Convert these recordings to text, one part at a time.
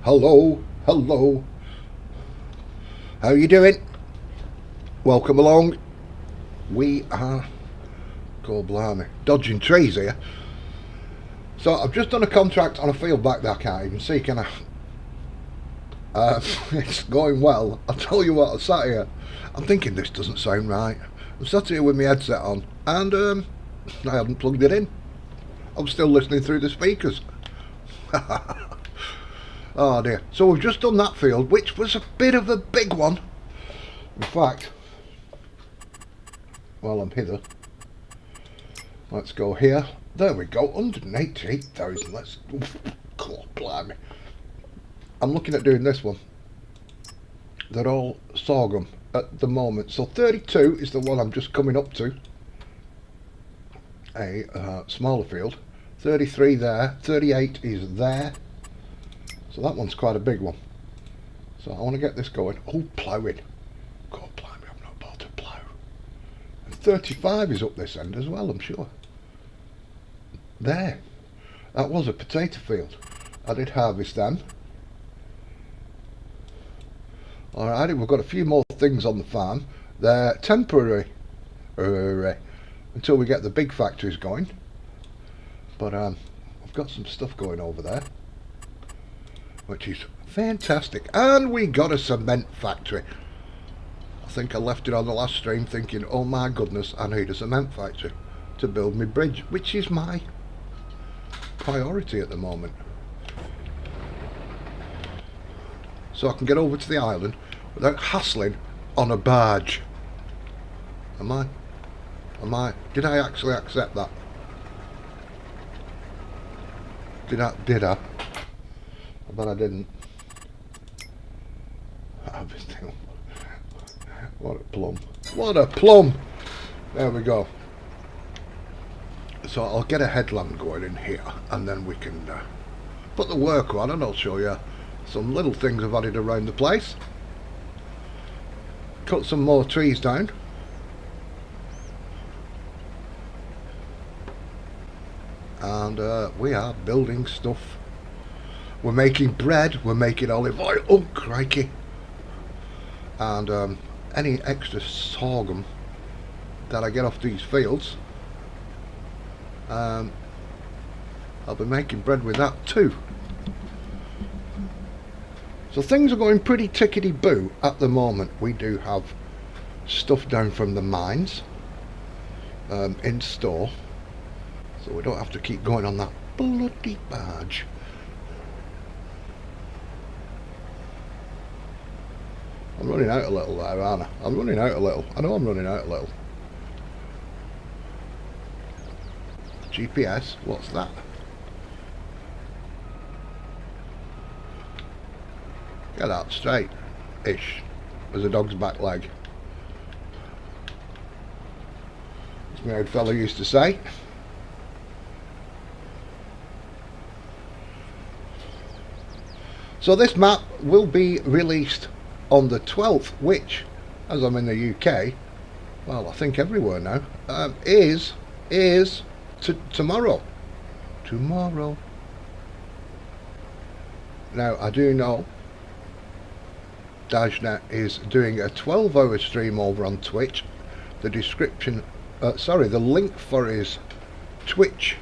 Hello, hello. How you doing? Welcome along. We are, God blimey, dodging trees here. So I've just done a contract on a field back there. I can't even see, can I? It's going well. I'll tell you what, I sat here. I'm thinking this doesn't sound right. I'm sat here with my headset on and I hadn't plugged it in. I'm still listening through the speakers. Oh dear. So we've just done that field, which was a bit of a big one. In fact, while I'm hither, let's go here. There we go, 188,000. Let's, God blimey. I'm looking at doing this one. They're all sorghum at the moment. So 32 is the one I'm just coming up to. A smaller field. 33 there, 38 is there. So that one's quite a big one. So I want to get this going. Oh, ploughing. God blimey, I'm not about to plough. And 35 is up this end as well, I'm sure. There. That was a potato field. I did harvest them. Alright, we've got a few more things on the farm. They're temporary until we get the big factories going. But I've got some stuff going over there, which is fantastic. And we got a cement factory. I think I left it on the last stream thinking, oh my goodness, I need a cement factory to build my bridge, which is my priority at the moment. So I can get over to the island without hassling on a barge. Am I? Did I actually accept that? Did I? I bet I didn't. What a plum. What a plum! There we go. So I'll get a headland going in here and then we can put the work on and I'll show you some little things I've added around the place. Cut some more trees down. And we are building stuff. We're making bread, we're making olive oil, oh crikey. And any extra sorghum that I get off these fields, I'll be making bread with that too. So things are going pretty tickety-boo at the moment. We do have stuff down from the mines in store, so we don't have to keep going on that bloody barge. I'm running out a little there, aren't I? I'm running out a little. I know I'm running out a little. GPS, what's that? Get that straight-ish, as a dog's back leg. As my old fella used to say. So this map will be released on the 12th, which, as I'm in the UK, well, I think everywhere now, is tomorrow. Tomorrow. Now, I do know Dagnet is doing a 12-hour stream over on Twitch. The description, the link for his Twitch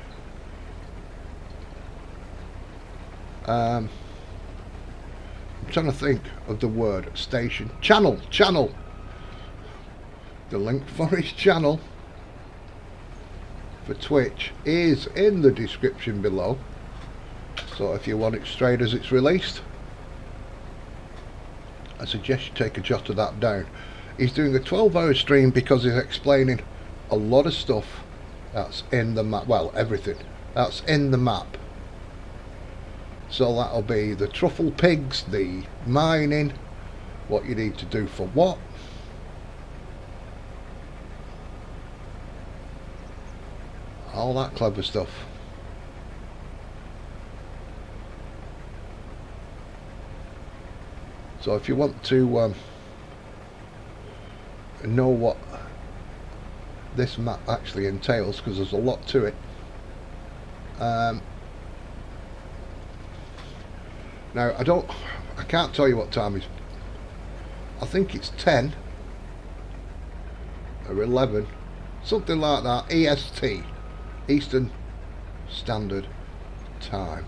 I'm trying to think of the word. Station. Channel. The link for his channel for Twitch is in the description below. So if you want it straight as it's released, I suggest you take a jot of that down. He's doing a 12-hour stream because he's explaining a lot of stuff that's in the map. Well, everything that's in the map. So that'll be the truffle pigs, the mining, what you need to do for what. All that clever stuff. So if you want to know what this map actually entails, because there's a lot to it, Now I can't tell you what time is. I think it's 10 or 11, something like that, EST, Eastern Standard Time.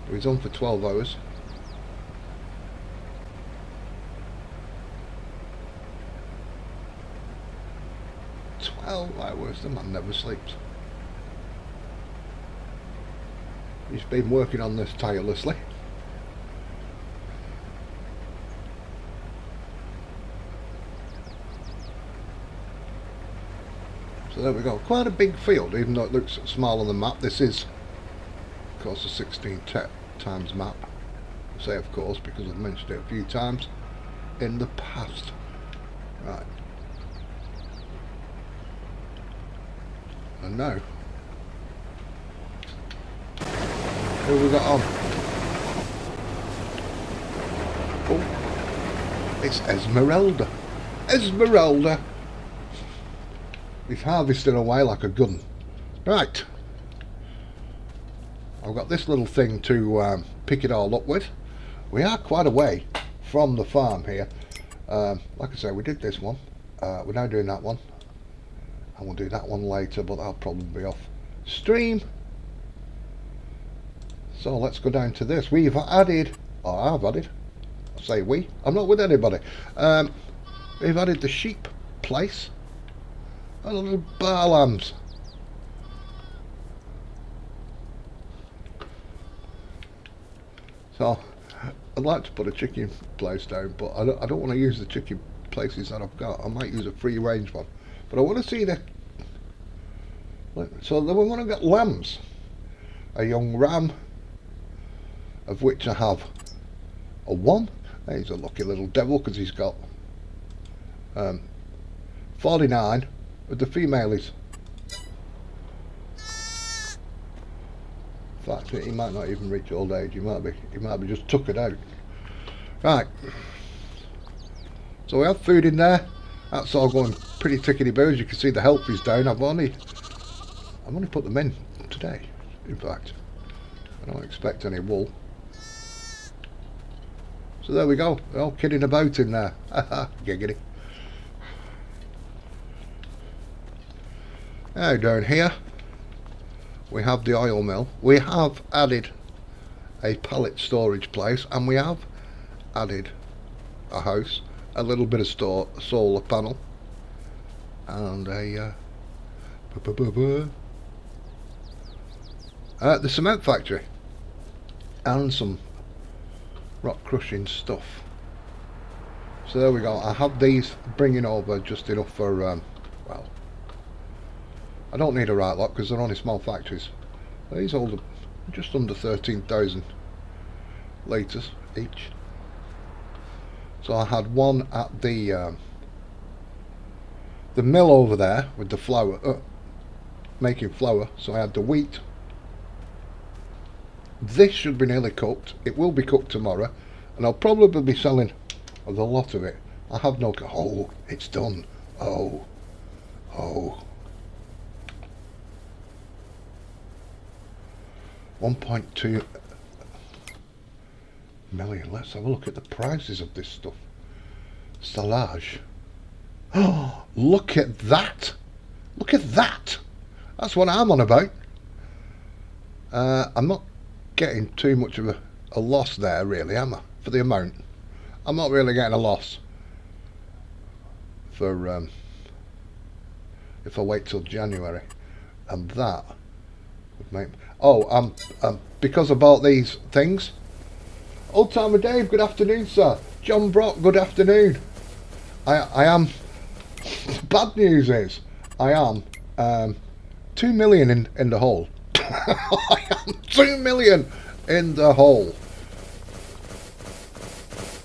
He's on for 12 hours. Hours, the man never sleeps. He's been working on this tirelessly. So there we go, quite a big field, even though it looks small on the map. This is of course a 16 times map. I say of course because I've mentioned it a few times in the past. Right. And now, who we got on? Oh, it's Esmeralda. Esmeralda! He's harvesting away like a gun. Right. I've got this little thing to pick it all up with. We are quite a way from the farm here. Like I say, we did this one. We're now doing that one. And we'll do that one later, but that'll probably be off stream. So let's go down to this. We've added, or I've added, I say we, I'm not with anybody. We've added the sheep place and the little bar lambs. So I'd like to put a chicken place down, but I don't want to use the chicken places that I've got. I might use a free range one. But I want to see the... So then we want to get lambs. A young ram, of which I have a one. He's a lucky little devil because he's got 49 with the females. In fact, he might not even reach old age. He might be just tuckered out. Right. So we have food in there. That's all going pretty tickety-boo. As you can see, the health is down. I've only put them in today. In fact, I don't expect any wool. So there we go. They're all kidding about in there. Haha, giggity. Now down here we have the oil mill. We have added a pallet storage place, and we have added a house, a little bit of solar panel, and a the cement factory, and some rock crushing stuff. So there we go. I have these bringing over just enough for well, I don't need a right lot because they're only small factories. These hold just under 13,000 litres each. So I had one at the mill over there with the flour, making flour. So I had the wheat. This should be nearly cooked. It will be cooked tomorrow, and I'll probably be selling the lot of it. I have no... Oh, it's done. Oh. 1.2 million. Let's have a look at the prices of this stuff. Salage. Oh, look at that. Look at that. That's what I'm on about. I'm not getting too much of a loss there, really, am I? For the amount. I'm not really getting a loss for if I wait till January. And that would make... Oh, because I bought these things. Old Timer Dave, good afternoon, sir. John Brock, good afternoon. I am... Bad news is, I am 2 million in the hole. I am 2 million in the hole.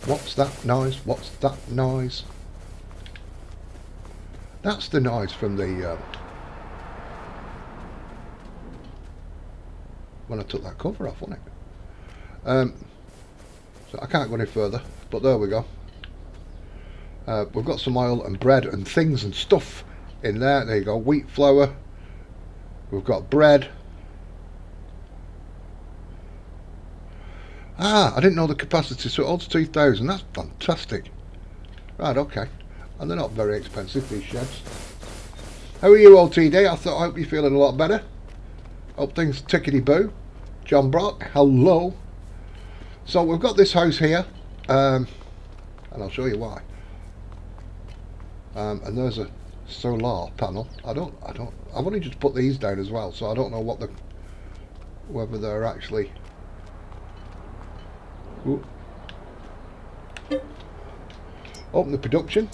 What's that noise? What's that noise? That's the noise from the... when I took that cover off, wasn't it? So I can't go any further, but there we go. We've got some oil and bread and things and stuff in there. There you go. Wheat flour. We've got bread. Ah, I didn't know the capacity, so it holds 2,000. That's fantastic. Right, okay. And they're not very expensive, these sheds. How are you, OTD? I hope you're feeling a lot better. Hope things tickety-boo. John Brock, hello. So we've got this house here, and I'll show you why. And there's a solar panel. I've only just put these down as well, so I don't know whether they're actually. Ooh. Open the production.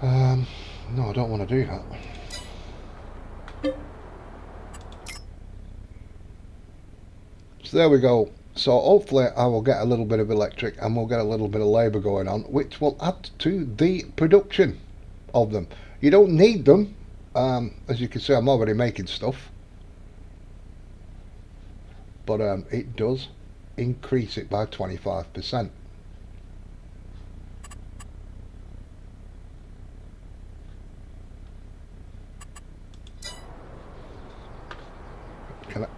No, I don't want to do that. So there we go. So hopefully I will get a little bit of electric and we'll get a little bit of labour going on, which will add to the production of them. You don't need them. As you can see, I'm already making stuff. But it does increase it by 25%. Can I,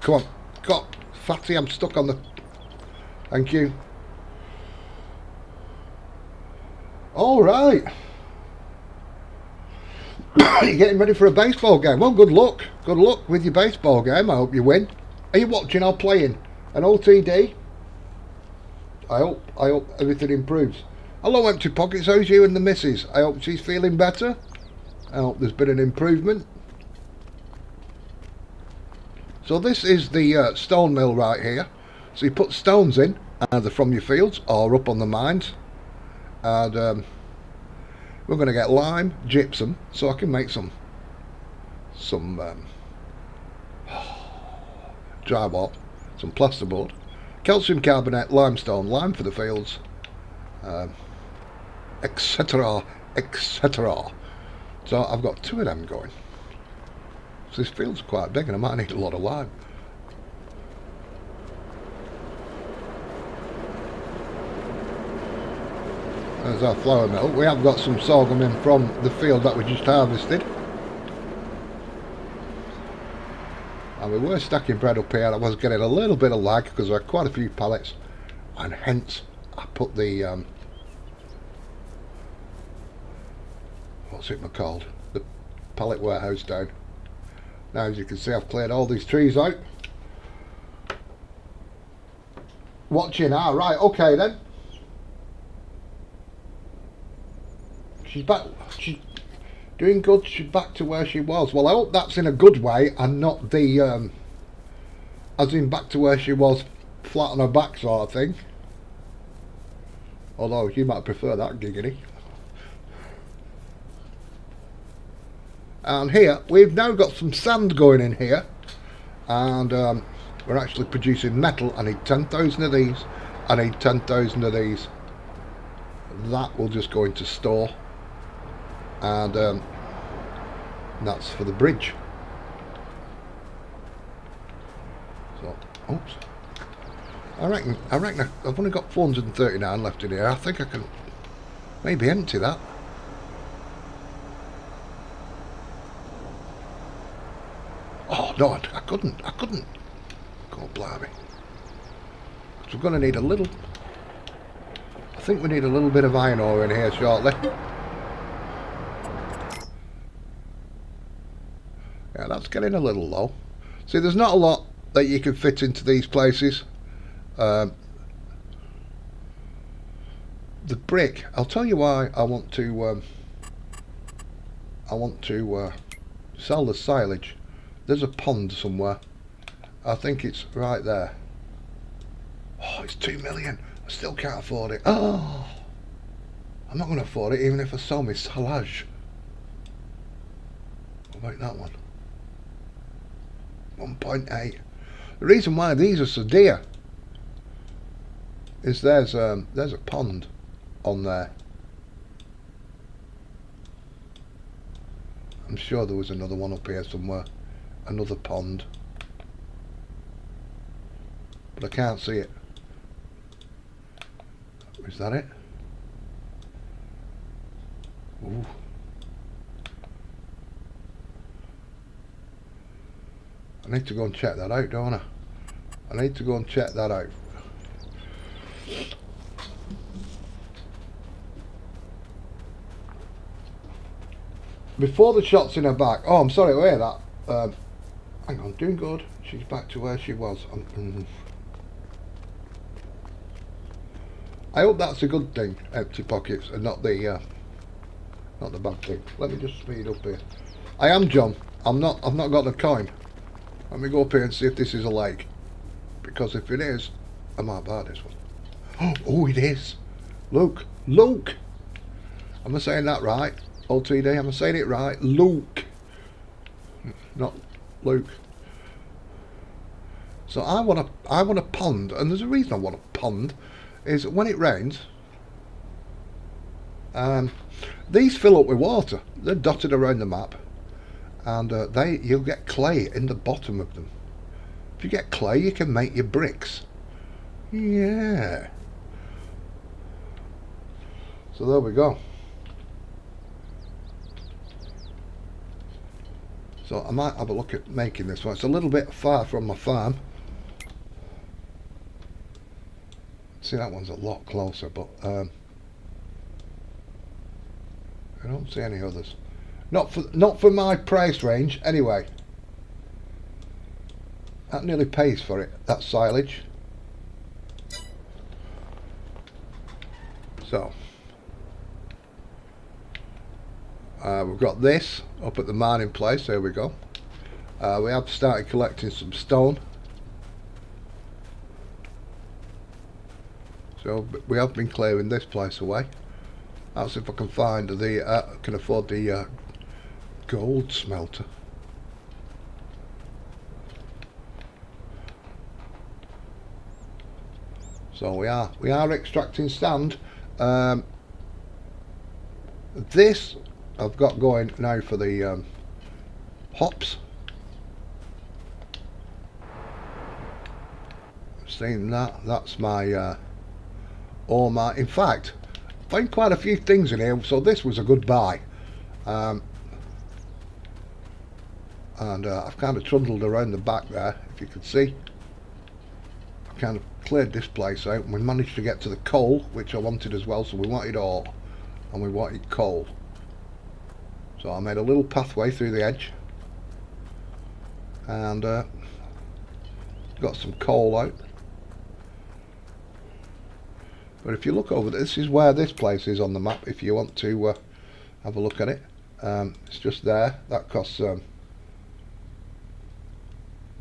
come on, Fatty, I'm stuck on the, thank you. All right. You're getting ready for a baseball game. Well, good luck. Good luck with your baseball game. I hope you win. Are you watching or playing? An OTD? I hope everything improves. Hello, Empty Pockets. How's you and the missus? I hope she's feeling better. I hope there's been an improvement. So this is the stone mill right here. So you put stones in, either from your fields or up on the mines. And we're going to get lime, gypsum, so I can make some drywall, some plasterboard, calcium carbonate, limestone, lime for the fields, etc, etc. So I've got 2 of them going. So this field's quite big and I might need a lot of lime. There's our flour mill. We have got some sorghum in from the field that we just harvested. And we were stacking bread up here. I was getting a little bit of lag because there are quite a few pallets, and hence I put the what's it called? The pallet warehouse down. Now, as you can see, I've cleared all these trees out. Watching, right, okay then. She's back. She's doing good. She's back to where she was. Well, I hope that's in a good way and not the as in back to where she was, flat on her back sort of thing. Although you might prefer that, giggity. And here we've now got some sand going in here, and we're actually producing metal. I need 10,000 of these. I need 10,000 of these. That will just go into store, and that's for the bridge. So, oops. I reckon I've only got 439 left in here. I think I can maybe empty that. Oh no, I couldn't. God blimey. So we're going to need a little. I think we need a little bit of iron ore in here shortly. Yeah, that's getting a little low. See, there's not a lot that you can fit into these places. The brick. I'll tell you why I want to. Sell the silage. There's a pond somewhere. I think it's right there. Oh, it's 2 million. I still can't afford it. Oh, I'm not going to afford it even if I sell my silage. What about that one? 1.8. The reason why these are so dear is there's a pond on there. I'm sure there was another one up here somewhere. Another pond, but I can't see it. Is that it? Ooh. I need to go and check that out, don't I? I need to go and check that out. Before the shot's in her back. Oh, I'm sorry to hear that. Hang on, doing good. She's back to where she was. I hope that's a good thing, empty pockets, and not the bad thing. Let me just speed up here. I am John. I've not got the coin. Let me go up here and see if this is a lake. Because if it is, I might buy this one. Oh, it is. Look. Am I saying that right? OTD, am I saying it right? Luke. Not Luke. So I want a pond, and there's a reason I want a pond, is when it rains, these fill up with water. They're dotted around the map, and you'll get clay in the bottom of them. If you get clay, you can make your bricks. Yeah. So there we go. So I might have a look at making this one. It's a little bit far from my farm. See, that one's a lot closer, but I don't see any others. Not for my price range, anyway. That nearly pays for it, that silage. So we've got this up at the mining place. There we go. We have started collecting some stone. So we have been clearing this place away. That's if I can find can afford the gold smelter. So we are extracting sand. This I've got going now for the hops. Seeing that's my all my. In fact, I found quite a few things in here, so this was a good buy. And I've kind of trundled around the back there, if you can see. I've kind of cleared this place out, and we managed to get to the coal, which I wanted as well. So we wanted ore, and we wanted coal. So I made a little pathway through the edge, and got some coal out. But if you look over, this is where this place is on the map. If you want to have a look at it, it's just there. That costs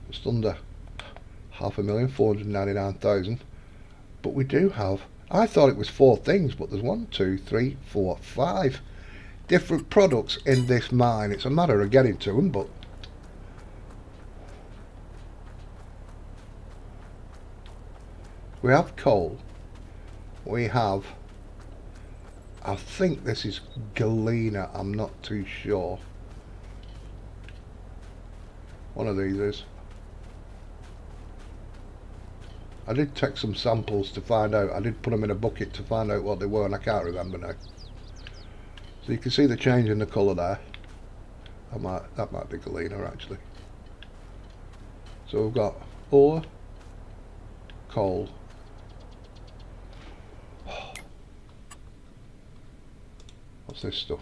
just under $500,000, 499,000. But we do have. I thought it was 4 things, but there's 1, 2, 3, 4, 5 different products in this mine. It's a matter of getting to them, but we have coal. We have, I think this is galena, I'm not too sure. One of these is. I did take some samples to find out. I did put them in a bucket to find out what they were, and I can't remember now. So you can see the change in the colour there. That might be galena actually. So we've got ore, coal. What's this stuff?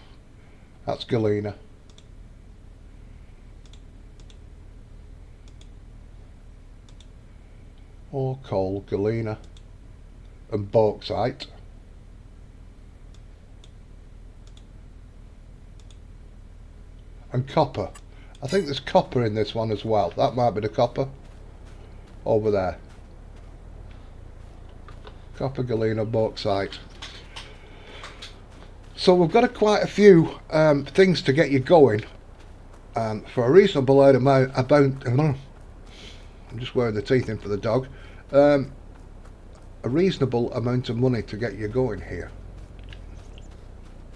That's galena. Ore, coal, galena, and bauxite. And copper. I think there's copper in this one as well. That might be the copper over there. Copper, galena, bauxite. So we've got quite a few things to get you going for a reasonable amount. I'm just wearing the teeth in for the dog. A reasonable amount of money to get you going here.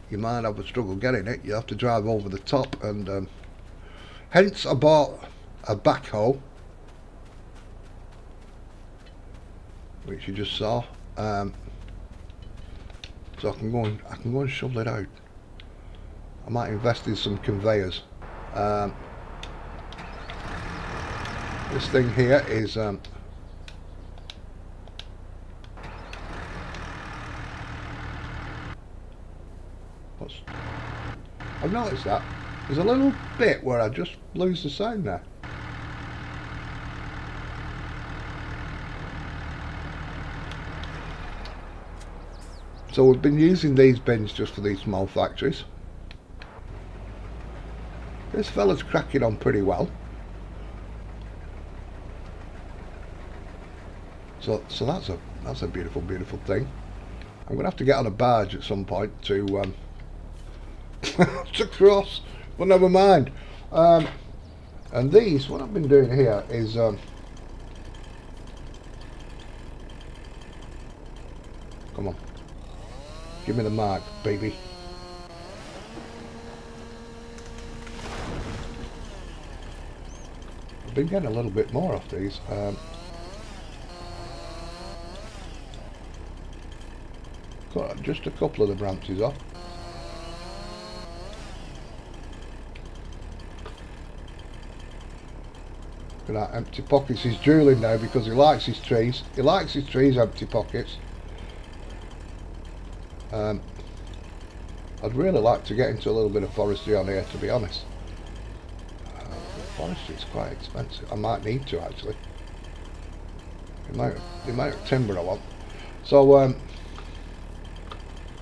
You might have a struggle getting it. You have to drive over the top, and hence I bought a backhoe, which you just saw. So I can go and shovel it out. I might invest in some conveyors. This thing here is I've noticed that. There's a little bit where I just lose the sound there. So we've been using these bins just for these small factories. This fella's cracking on pretty well. So that's a beautiful, beautiful thing. I'm gonna have to get on a barge at some point to to cross, but never mind. And these, what I've been doing here is come on, give me the mark, baby. I've been getting a little bit more off these. Got just a couple of the branches off. Look at that, empty pockets. He's drooling now because he likes his trees. He likes his trees, empty pockets. I'd really like to get into a little bit of forestry on here, to be honest. Forestry is quite expensive. I might need to, actually. The amount of timber I want. So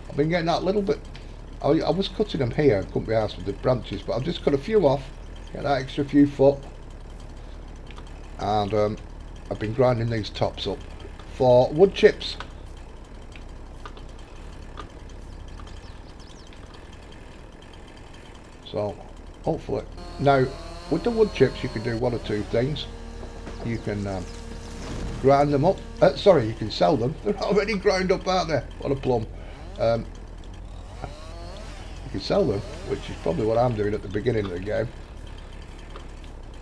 I've been getting that little bit. I was cutting them here, couldn't be arsed with the branches, but I've just cut a few off, get that extra few foot, and I've been grinding these tops up for wood chips. So hopefully, now with the wood chips you can do one or two things. You can grind them up. Sorry, you can sell them. They're already ground up, aren't they? What a plum. You can sell them, which is probably what I'm doing at the beginning of the game.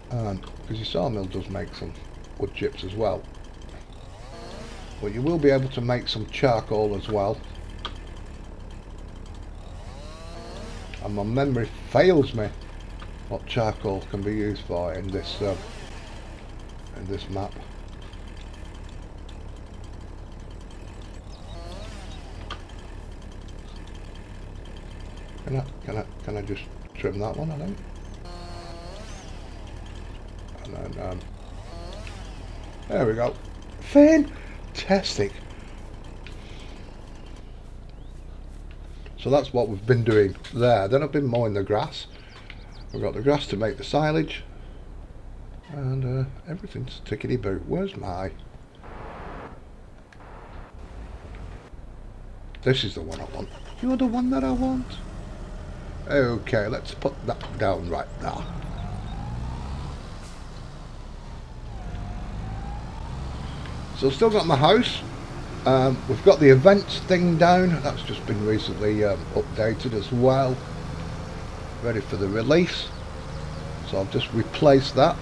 Because your sawmill does make some wood chips as well. But you will be able to make some charcoal as well. And my memory fails me what charcoal can be used for in this map. Can I just trim that one, I think? And then there we go. Fantastic. So that's what we've been doing there. Then I've been mowing the grass. We've got the grass to make the silage, and everything's tickety-boo. Where's my... This is the one I want. You're the one that I want. Okay, let's put that down right now. So still got my house. We've got the events thing down. That's just been recently updated as well. Ready for the release. So I've just replaced that.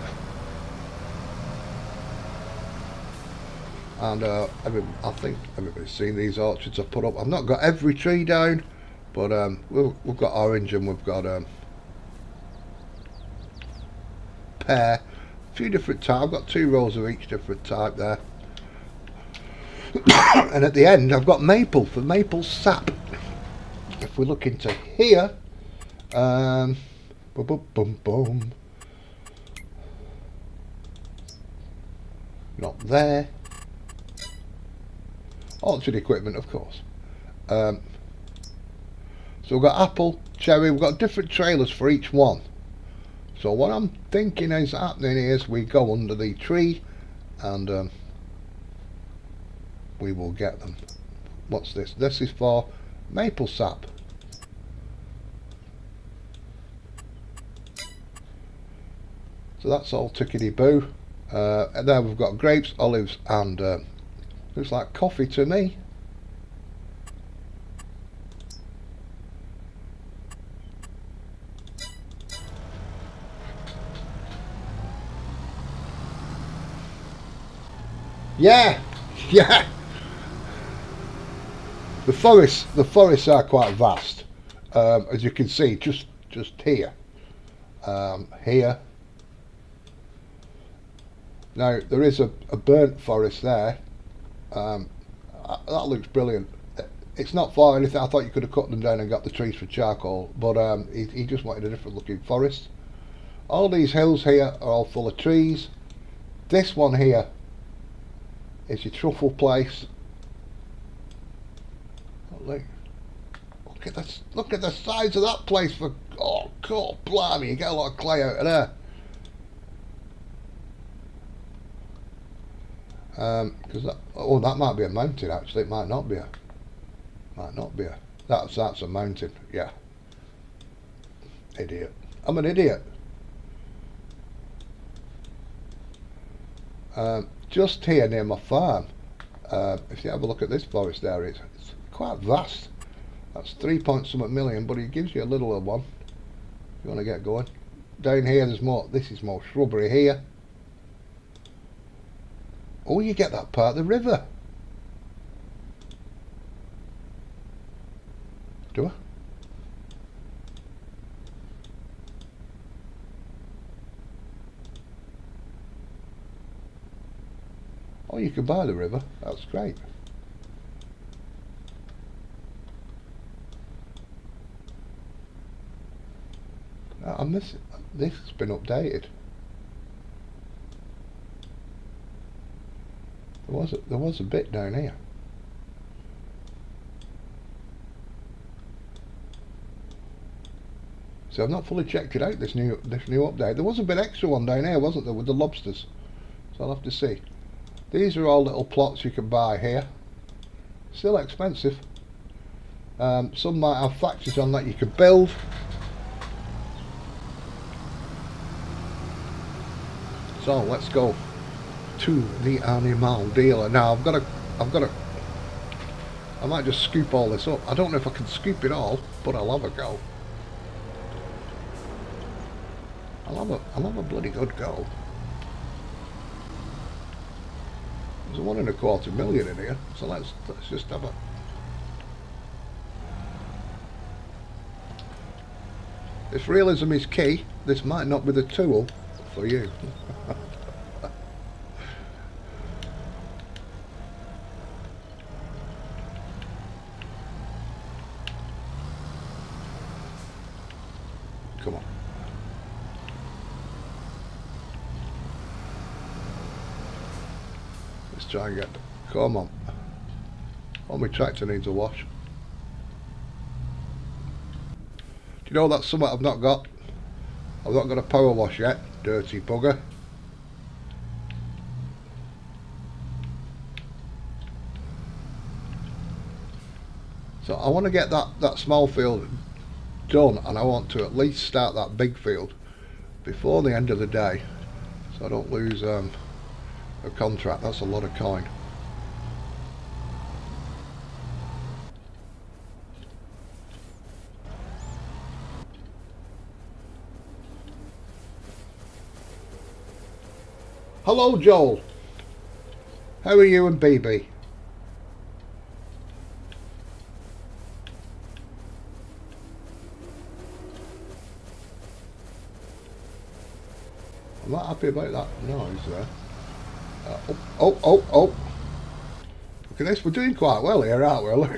And I think everybody's seen these orchards I've put up. I've not got every tree down, but we've got orange and we've got pear. A few different types. I've got 2 rows of each different type there. And at the end I've got maple for maple sap. If we look into here, boom, boom, boom, boom. Not there. Orchard equipment, of course. So we've got apple, cherry. We've got different trailers for each one. So what I'm thinking is happening is we go under the tree and we will get them. What's this? This is for maple sap. So that's all tickety-boo. And then we've got grapes, olives, and looks like coffee to me. Yeah, yeah. The forests are quite vast, as you can see. Just here, here. Now there is a burnt forest there. That looks brilliant. It's not for anything. I thought you could have cut them down and got the trees for charcoal, but he just wanted a different looking forest. All these hills here are all full of trees. This one here is your truffle place. Look at this! Look at the size of that place. For oh, cool, blimey! You get a lot of clay out of there. Because that might be a mountain. Actually, it might not be a. That's a mountain. Yeah. Idiot. I'm an idiot. Just here near my farm, if you have a look at this forest area, it's quite vast. That's 3.something million, but it gives you a little one if you want to get going. Down here there's more. This is more shrubbery here. Oh, you get that part of the river. Do I? Oh, you can buy the river. That's great. I miss it. This has been updated. There was a bit down here. So I've not fully checked it out, this new update. There was a bit extra one down here, wasn't there, with the lobsters? So I'll have to see. These are all little plots you can buy here. Still expensive. Some might have factories on that you could build. So let's go to the animal dealer. Now I might just scoop all this up. I don't know if I can scoop it all, but I'll have a go. I'll have a bloody good go. There's a 1.25 million in here, so let's just have a. If realism is key, this might not be the tool for you. Come on. Let's try and get. Come on. Oh, my tractor needs a wash. Do you know that's something I've not got? I've not got a power wash yet. Dirty bugger. So I want to get that small field done, and I want to at least start that big field before the end of the day, so I don't lose a contract. That's a lot of coin. Hello, Joel. How are you and BB? I'm not happy about that noise there. Oh. Look at this. We're doing quite well here, aren't we? Look,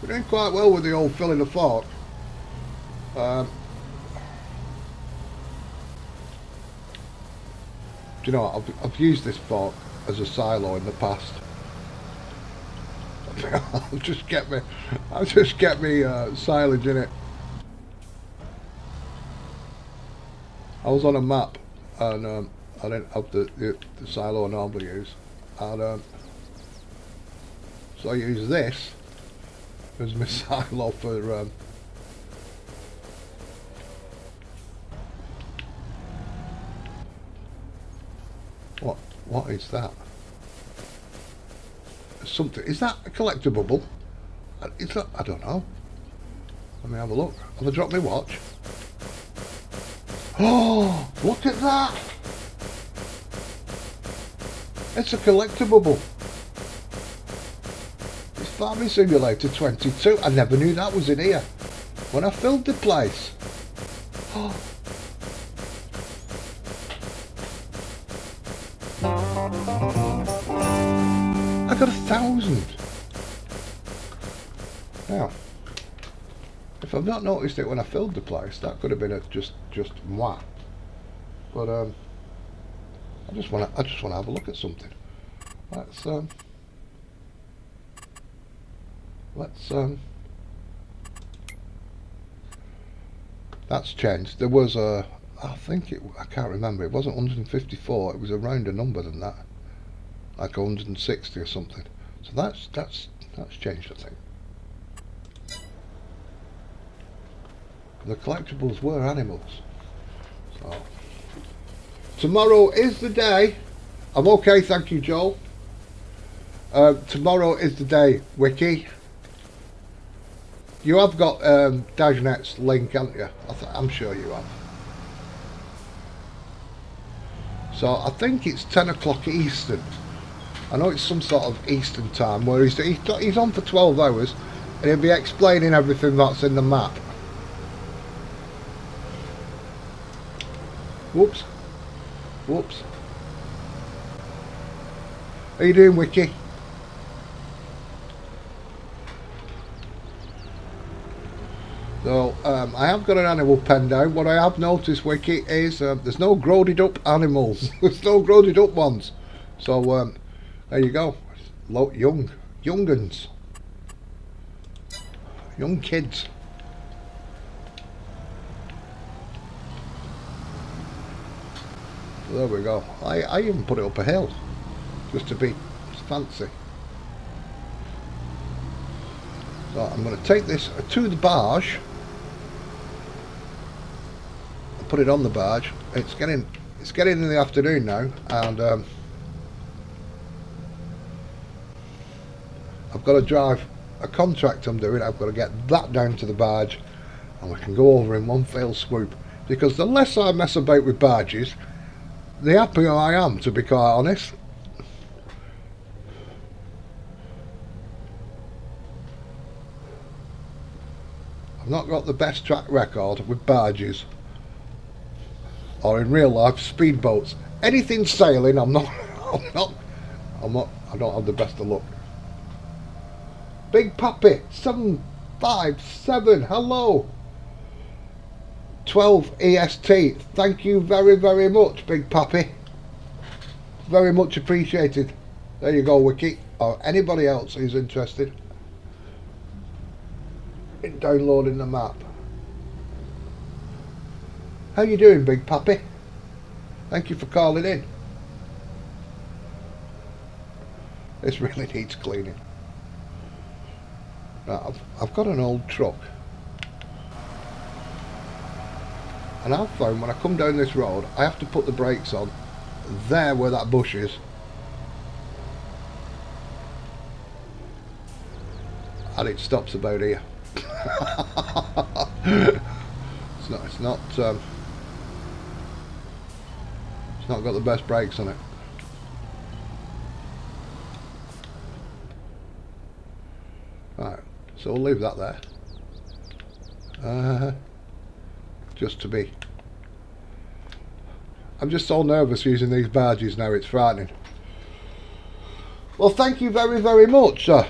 we're doing quite well with the old filling the fork. Do you know what? I've used this fork as a silo in the past. I'll just get me silage in it. I was on a map and I didn't have the silo I normally use, and so I use this as my silo for what is that? Something. Is that a collector bubble? Is that? I don't know. Let me have a look. Have I dropped my watch? Oh, look at that! It's a collector bubble. It's Farming Simulator 22. I never knew that was in here when I filled the place. Oh. I got 1,000. Now, if I've not noticed it when I filled the place, that could have been just moi. But I just want to have a look at something. That's changed. There was a, I can't remember. It wasn't 154. It was around a number than that, like 160 or something. So that's changed, I think. The collectibles were animals. So tomorrow is the day. I'm okay, thank you, Joel. Tomorrow is the day, Wiki. You have got Dagnet's link, haven't you? I'm sure you have. So I think it's 10 o'clock Eastern. I know it's some sort of Eastern time where he's on for 12 hours and he'll be explaining everything that's in the map. Whoops. Whoops. How you doing, Wiki? So I have got an animal pen down. What I have noticed, Wiki, is there's no grodded up animals. There's no grodded up ones. So there you go. Young'uns. Young kids. So there we go. I even put it up a hill just to be fancy. So I'm going to take this to the barge. Put it on the barge. It's getting in the afternoon now, and I've got to drive a contract I'm doing. I've got to get that down to the barge, and we can go over in one fell swoop. Because the less I mess about with barges, the happier I am, to be quite honest. I've not got the best track record with barges, or in real life speedboats. Anything sailing, I don't have the best of luck. Big Pappy 757, hello. 12 EST, thank you very, very much, Big Pappy. Very much appreciated. There you go, Wiki, or anybody else who's interested in downloading the map. How you doing, Big Pappy? Thank you for calling in. This really needs cleaning. Now, I've got an old truck, and I've found when I come down this road I have to put the brakes on there where that bush is, and it stops about here. It's not got the best brakes on it. Right, so we'll leave that there. Just to be. I'm just so nervous using these barges now, it's frightening. Well, thank you very, very much, sir.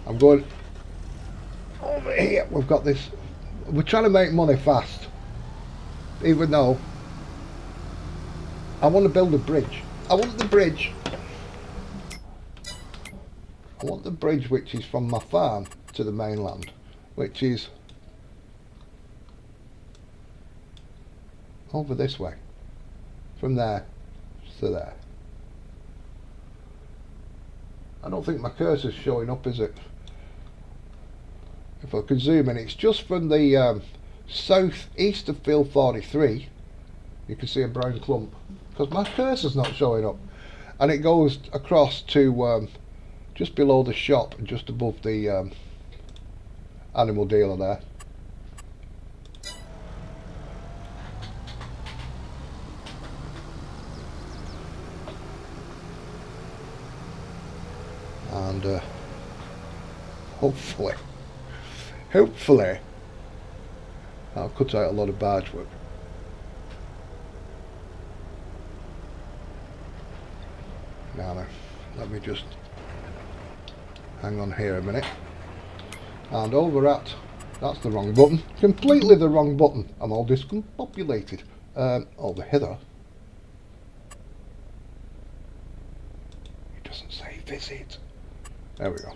I'm going over here. We've got this. We're trying to make money fast, even though I want to build a bridge. I want the bridge which is from my farm to the mainland, which is over this way, from there to there. I don't think my cursor's showing up, is it? If I can zoom in, it's just from the southeast of field 43. You can see a brown clump because my cursor's not showing up, and it goes across to just below the shop and just above the animal dealer there. And hopefully I'll cut out a lot of barge work. Now let me just hang on here a minute, and over at, that's the wrong button, completely the wrong button, I'm all discombobulated. Over here, it doesn't say visit, there we go.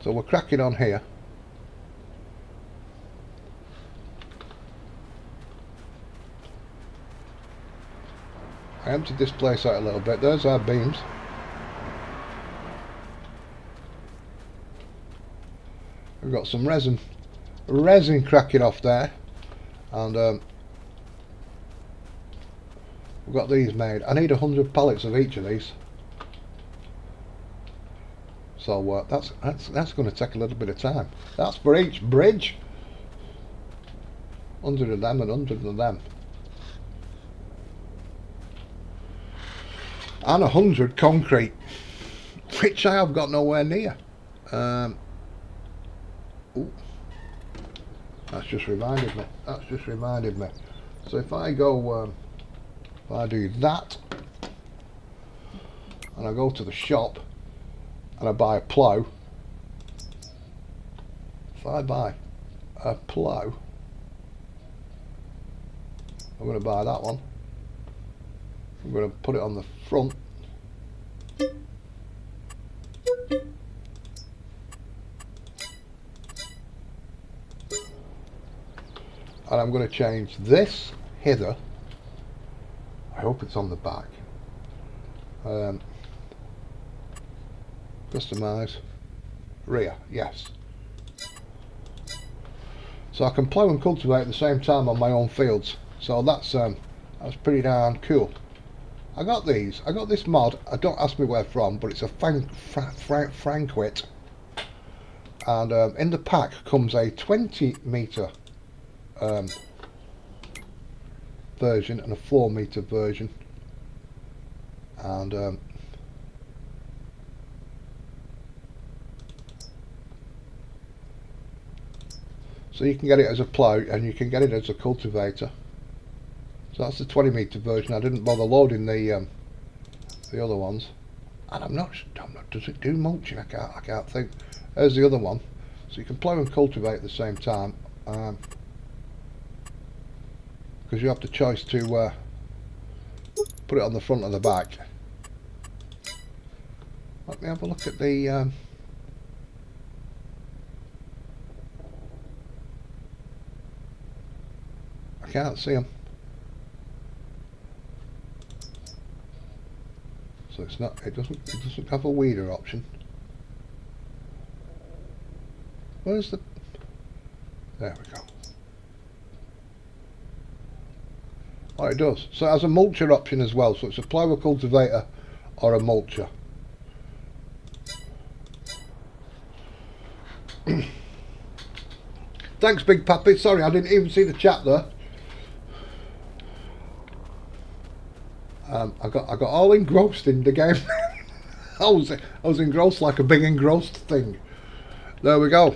So we're cracking on here. I emptied this place out a little bit. There's our beams. We've got some resin cracking off there, and we've got these made. I need 100 pallets of each of these. So that's going to take a little bit of time. That's for each bridge. 100 of them and 100 of them. And 100 concrete, which I have got nowhere near. Ooh, that's just reminded me. So if I go, if I do that, and I go to the shop, and I buy a plough. If I buy a plough, I'm going to buy that one. I'm going to put it on the front. And I'm going to change this hither. I hope it's on the back. Customize rear, yes. So I can plough and cultivate at the same time on my own fields. So that's pretty darn cool. I got this mod. I don't ask me where from, but it's a Frankwit, and in the pack comes a 20 metre version and a 4 metre version, and so you can get it as a plough and you can get it as a cultivator. So that's the 20 metre version. I didn't bother loading the other ones, and I'm not. Does it do mulching? I can't think. There's the other one. So you can plough and cultivate at the same time, because you have the choice to put it on the front or the back. Let me have a look at the. I can't see them. So it's not. It doesn't have a weeder option. Where's the? There we go. Oh, it does. So it has a mulcher option as well. So it's a plough, a cultivator, or a mulcher. Thanks, Big Pappy. Sorry, I didn't even see the chat there. I got all engrossed in the game. I was engrossed like a big engrossed thing. There we go.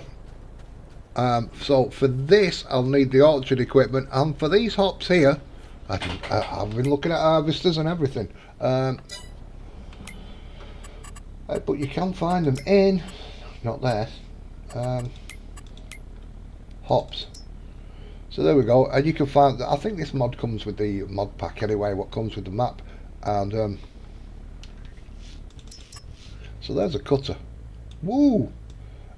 So for this, I'll need the orchard equipment, and for these hops here, I've been looking at harvesters and everything. But you can find them in, not there, hops. So there we go, and you can find. I think this mod comes with the mod pack anyway. What comes with the map, and so there's a cutter. Woo!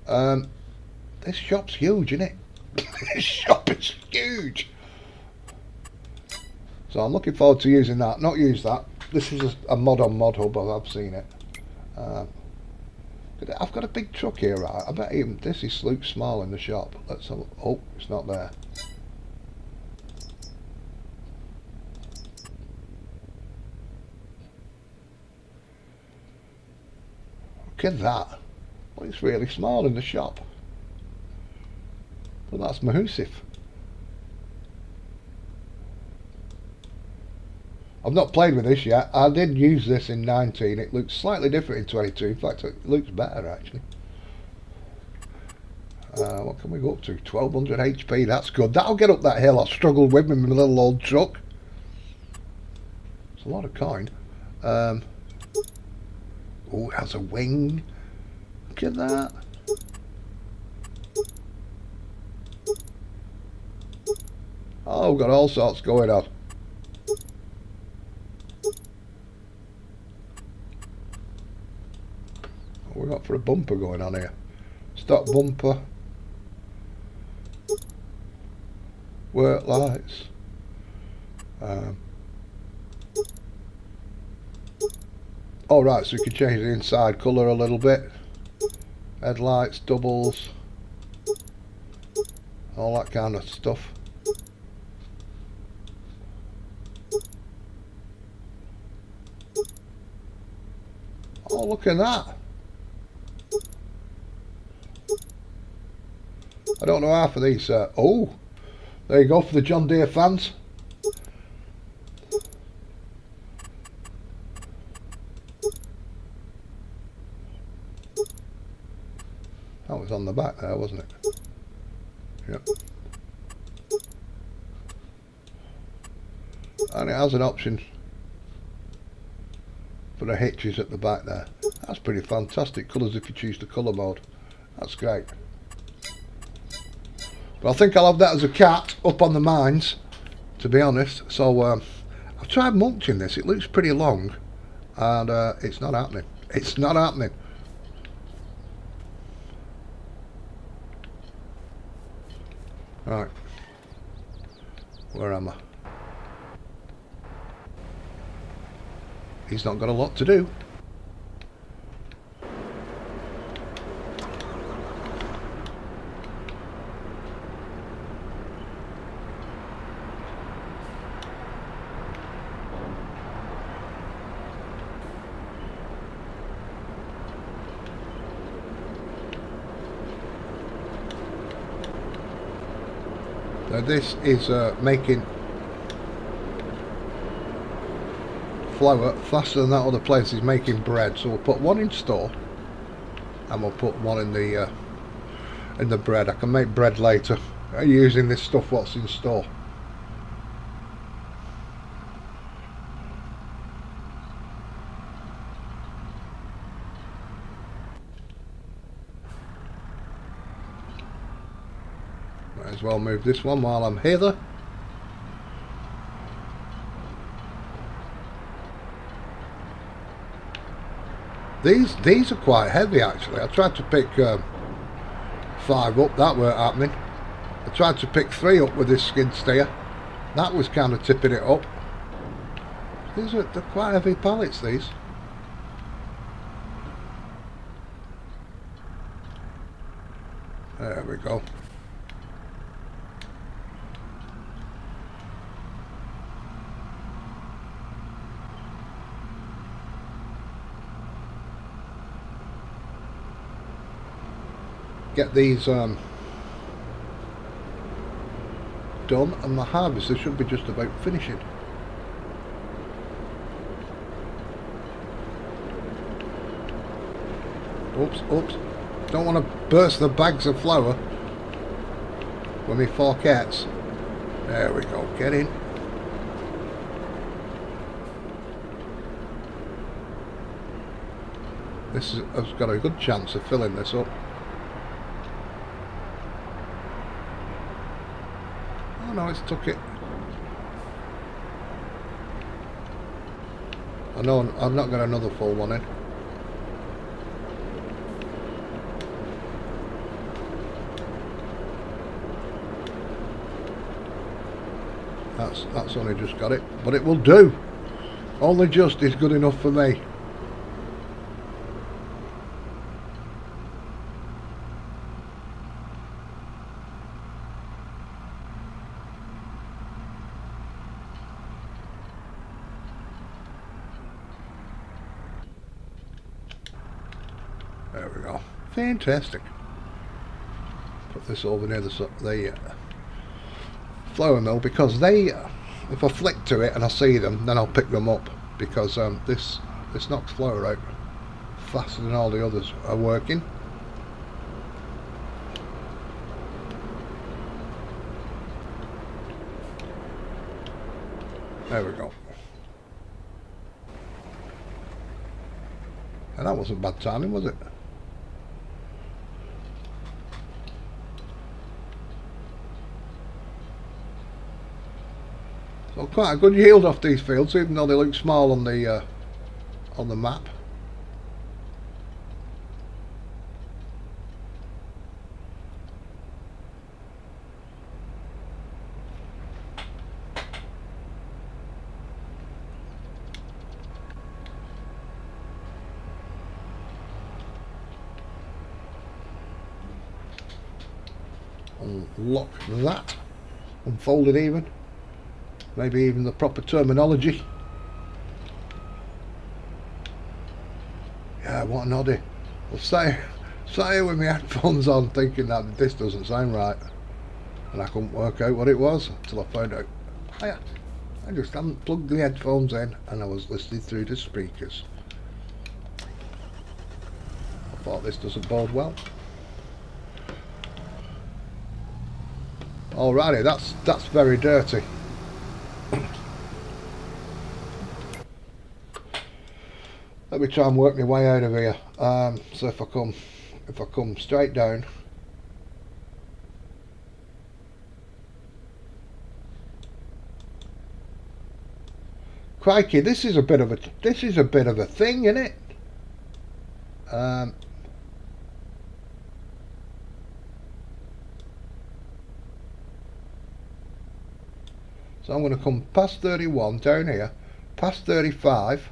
This shop's huge, isn't it? This shop is huge. So I'm looking forward to using that. Not use that. This is a mod on Mod Hub. I've seen it. I've got a big truck here, right? I bet even this looks small in the shop. Let's have. Oh, it's not there. Look at that. Well, it's really small in the shop. But that's Mahusif. I've not played with this yet. I did use this in 19. It looks slightly different in 22. In fact, it looks better actually. What can we go up to? 1200 HP. That's good. That'll get up that hill. I struggled with my little old truck. It's a lot of coin. Oh, it has a wing. Look at that. Oh, we've got all sorts going on. What have we got for a bumper going on here? Stop bumper. Work lights. Oh right, so you can change the inside colour a little bit. Headlights, doubles, all that kind of stuff. Oh, look at that. I don't know half of these. Oh, there you go for the John Deere fans. That was on the back there, wasn't it? Yep. And it has an option for the hitches at the back there. That's pretty fantastic colours if you choose the colour mode. That's great. But I think I'll have that as a cat up on the mines, to be honest. So I've tried mulching this. It looks pretty long, and it's not happening. It's not happening. Right. Where am I? He's not got a lot to do. Now this is making flour faster than that other place is making bread. So we'll put one in store, and we'll put one in the bread. I can make bread later using this stuff what's in store. Might as well move this one while I'm here. These are quite heavy actually. I tried to pick 5 up, that weren't happening. I tried to pick 3 up with this skid steer. That was kind of tipping it up. They're quite heavy pallets, these. There we go. Get these done, and the harvester should be just about finishing. Oops, oops. Don't want to burst the bags of flour with my forceps. There we go, get in. This has got a good chance of filling this up. Oh no, it's took it. I know I've not got another full one in. That's only just got it, but it will do. Only just is good enough for me. There we go. Fantastic. Put this over near the flour mill, because they, if I flick to it and I see them, then I'll pick them up, because this knocks flour out faster than all the others are working. There we go. And that wasn't bad timing, was it? So quite a good yield off these fields, even though they look small on the map. Unlock that, unfold it even, maybe even the proper terminology. Yeah, what an oddie. Well, sat here with my headphones on thinking that this doesn't sound right, and I couldn't work out what it was until I found out I just hadn't plugged the headphones in and I was listening through the speakers. I thought this doesn't bode well. Alrighty, that's very dirty. Let me try and work my way out of here. So if I come straight down, crikey, this is a bit of a thing, isn't it? So I'm going to come past 31 down here, past 35.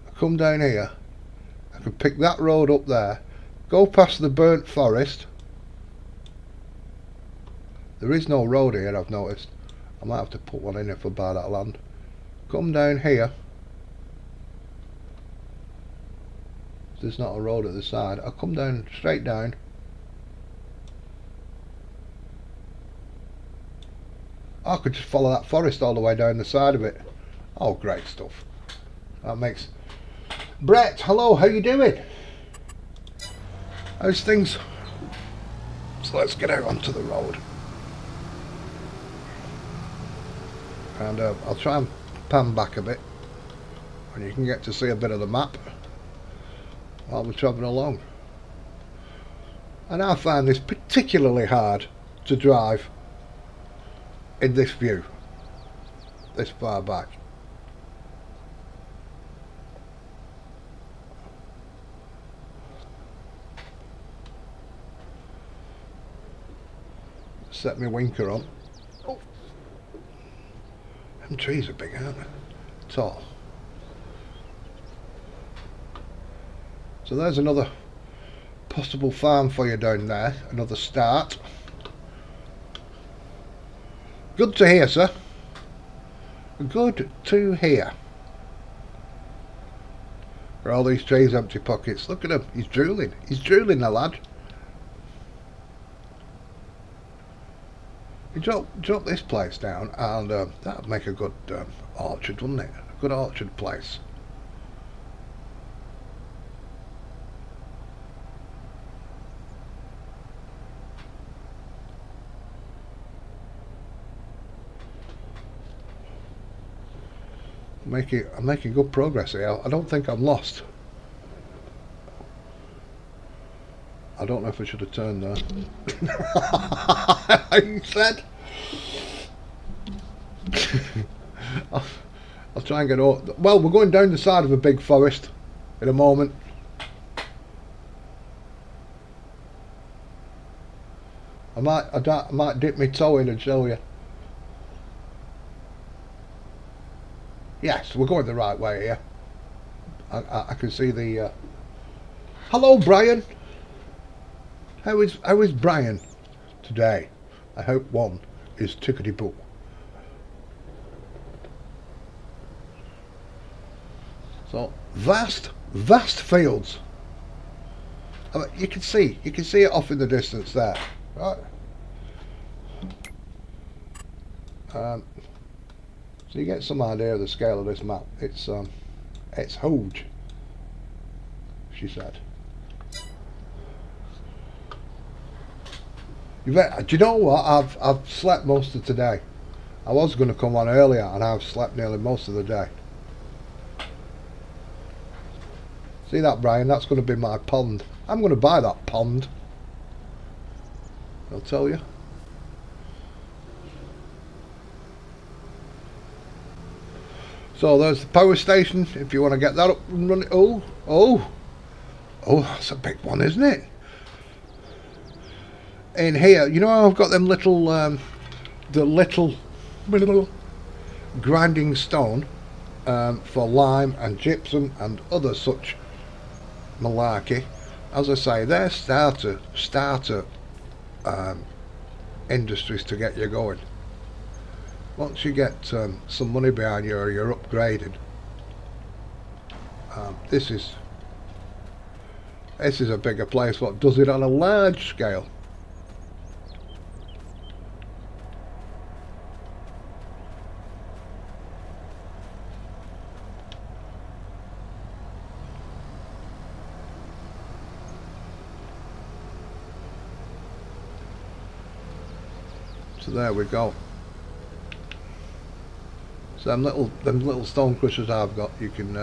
I come down here. I can pick that road up there, go past the burnt forest. There is no road here, I've noticed. I might have to put one in if I buy that land. Come down here. There's not a road at the side. I'll come down, straight down. I could just follow that forest all the way down the side of it. Oh, great stuff. That makes... Brett, hello, how you doing? How's things? So let's get out onto the road. And I'll try and pan back a bit, and you can get to see a bit of the map while we're travelling along. And I find this particularly hard to drive in this view, this far back. Set my winker on. Oh, them trees are big, aren't they? Tall. So there's another possible farm for you down there, another start. Good to hear, sir. Good to hear. For all these trees, empty pockets. Look at him. He's drooling. He's drooling, the lad. You drop this place down, and that'd make a good orchard, wouldn't it? A good orchard place. I'm making good progress here. I don't think I'm lost. I don't know if I should have turned there. You said. I'll try and get over. Well, we're going down the side of a big forest in a moment. I might dip my toe in and show you. Yes, we're going the right way here. I can see the... Hello, Brian. How is Brian today? I hope one is tickety-boo. So vast fields. I mean, you can see it off in the distance there, right? So you get some idea of the scale of this map. It's huge, she said. Do you know what? I've slept most of today. I was going to come on earlier, and I've slept nearly most of the day. See that, Brian? That's going to be my pond. I'm going to buy that pond. I'll tell you. So there's the power station, if you want to get that up and running. Oh, that's a big one, isn't it? In here, you know how I've got them little, the little grinding stone for lime and gypsum and other such malarkey. As I say, they're starter industries to get you going. Once you get some money behind you or you're upgraded, this is a bigger place. What does it on a large scale? So there we go. So them little stone crushers I've got, you can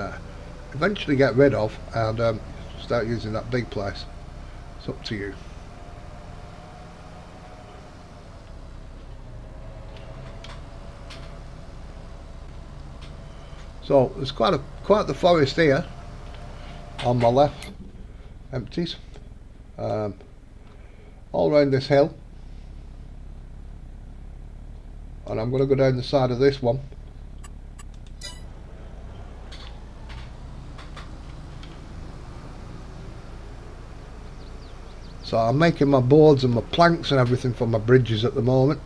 eventually get rid of and start using that big place. It's up to you. So there's quite the forest here on my left, empties, all around this hill, and I'm going to go down the side of this one. So I'm making my boards and my planks and everything for my bridges at the moment.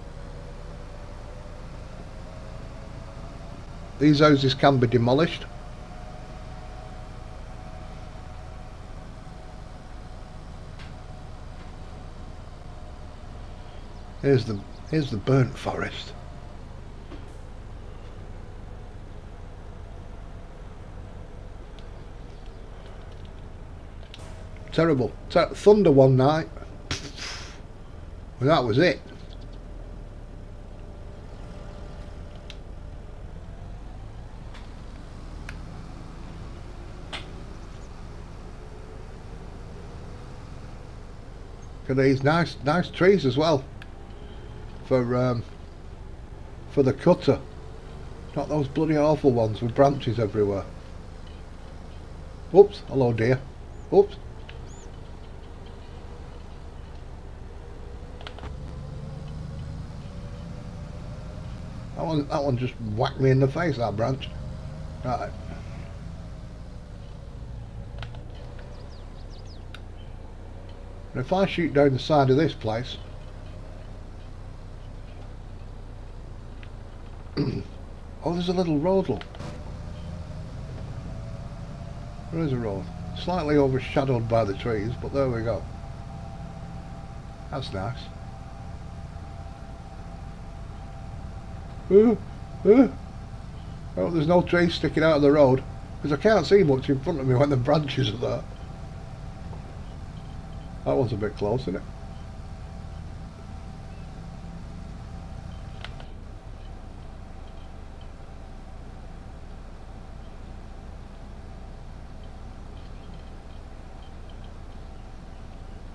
These houses can be demolished. Here's the burnt forest. Terrible. Thunder one night. Well, that was it. Look at these nice trees as well for the cutter. Not those bloody awful ones with branches everywhere. Oops, hello dear. Oops. That one just whacked me in the face, that branch. Right. And if I shoot down the side of this place, oh, there's a little road, look. There is a road. Slightly overshadowed by the trees, but there we go. That's nice. Oh, there's no trees sticking out of the road because I can't see much in front of me when the branches are there. That one's a bit close, isn't it?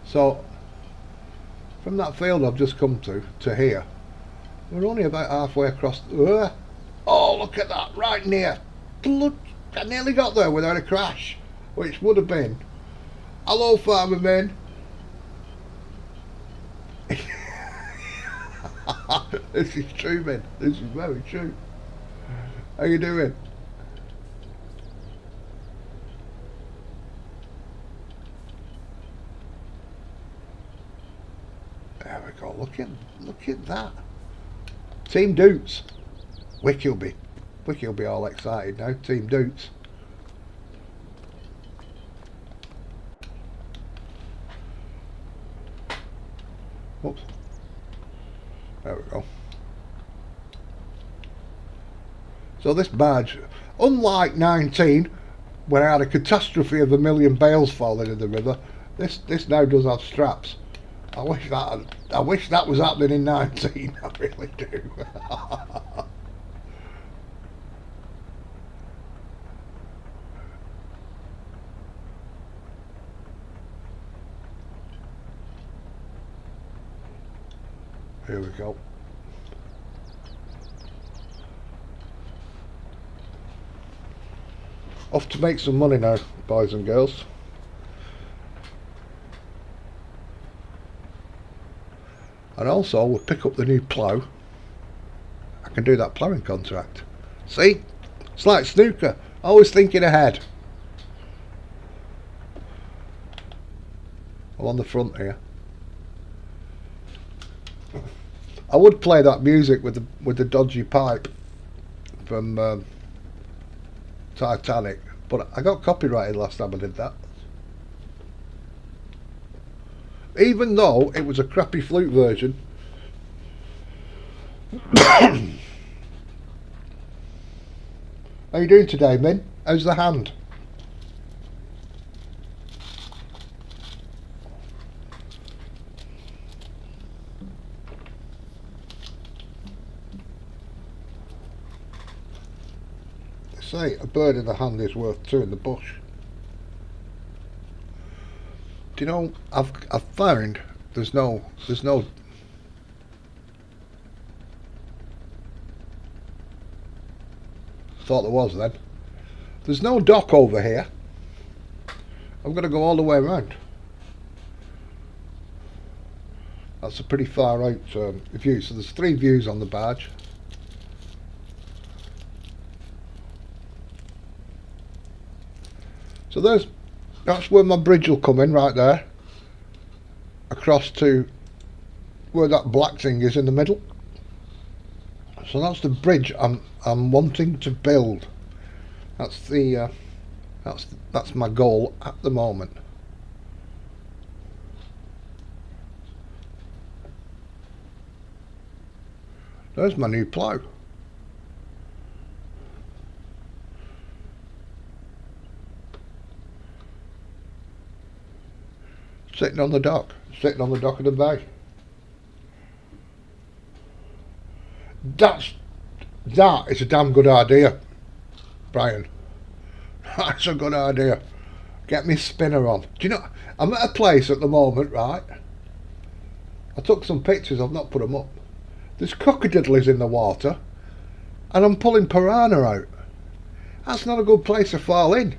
So from that field I've just come to here, we're only about halfway across. Oh, look at that, right near. Look, I nearly got there without a crash, which would have been. Hello, Farmer Minn. This is true, man. This is very true. How you doing? There we go. Look at that. Team Doots. Wicky'll be all excited now. Team Doots. Oops. There we go. So this barge, unlike 19, when I had a catastrophe of 1 million bales falling in the river, this now does have straps. I wish that was happening in 19. I really do. Here we go. Off to make some money now, boys and girls. And also, we'll pick up the new plough. I can do that ploughing contract. See? It's like snooker. Always thinking ahead. I'm on the front here. I would play that music with the dodgy pipe from Titanic, but I got copyrighted last time I did that. Even though it was a crappy flute version. How you doing today, Min? How's the hand? They say a bird in the hand is worth two in the bush. Do you know, I've found there's no thought there was then. There's no dock over here. I'm going to go all the way around. That's a pretty far out view. So there's 3 views on the barge. So that's where my bridge will come in, right there. Across to where that black thing is in the middle. So that's the bridge I'm wanting to build. That's the that's my goal at the moment. There's my new plough. Sitting on the dock of the bay. That is a damn good idea, Brian. That's a good idea. Get me spinner on. Do you know, I'm at a place at the moment, right? I took some pictures, I've not put them up. There's cockatiddles in the water and I'm pulling piranha out. That's not a good place to fall in.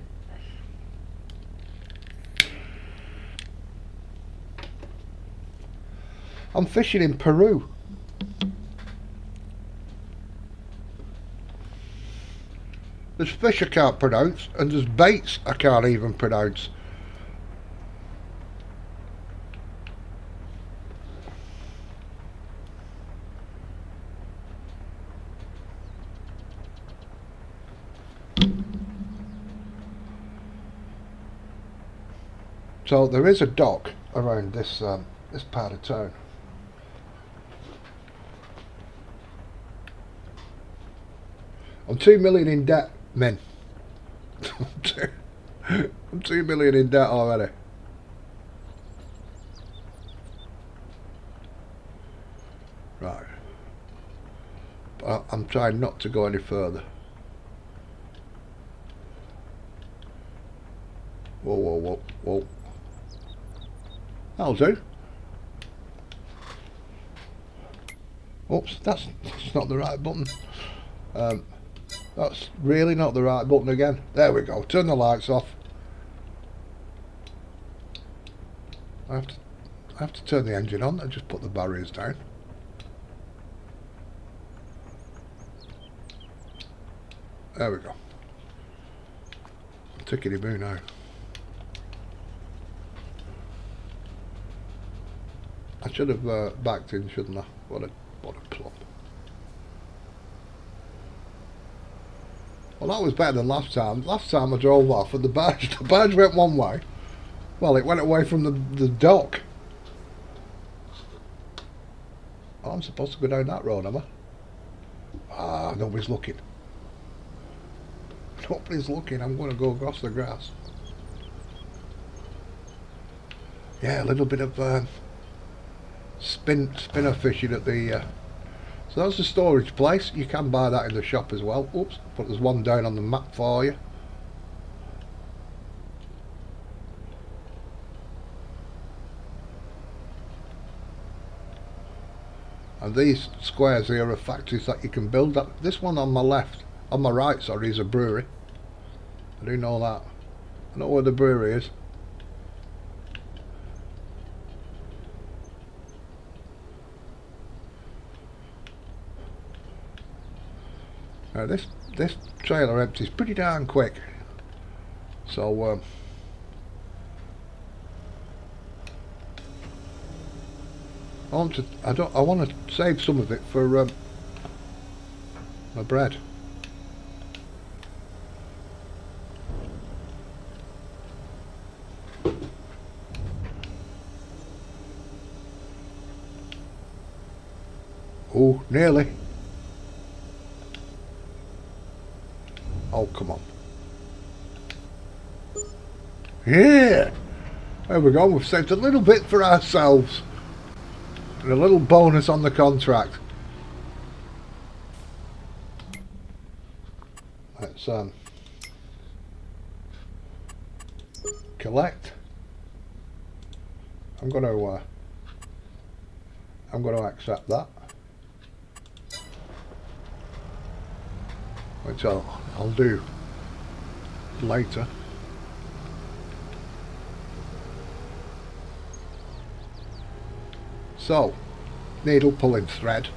I'm fishing in Peru. There's fish I can't pronounce, and there's baits I can't even pronounce. So there is a dock around this this part of town. I'm 2 million in debt, men. I'm 2 million in debt already. Right. But I'm trying not to go any further. Whoa, whoa, whoa, whoa. That'll do. Oops, that's not the right button. That's really not the right button again. There we go. Turn the lights off. I have to turn the engine on and just put the barriers down. There we go. Tickety-boo now. I should have backed in, shouldn't I? What a plop. Well, that was better than last time. Last time I drove off and the barge went one way. Well, it went away from the dock. Oh, I'm supposed to go down that road, am I? Ah, nobody's looking. Nobody's looking. I'm going to go across the grass. Yeah, a little bit of spinner fishing at the... So that's the storage place. You can buy that in the shop as well. Oops, but there's one down on the map for you. And these squares here are factories that you can build. This one on my left, on my right, sorry, is a brewery. I do know that. I know where the brewery is. Now this trailer empties pretty darn quick. So I want to save some of it for my bread. Oh, nearly. Oh, come on. Yeah! There we go, we've saved a little bit for ourselves. And a little bonus on the contract. Let's collect. I'm going to accept that. Which I'll do later. So, needle pulling thread.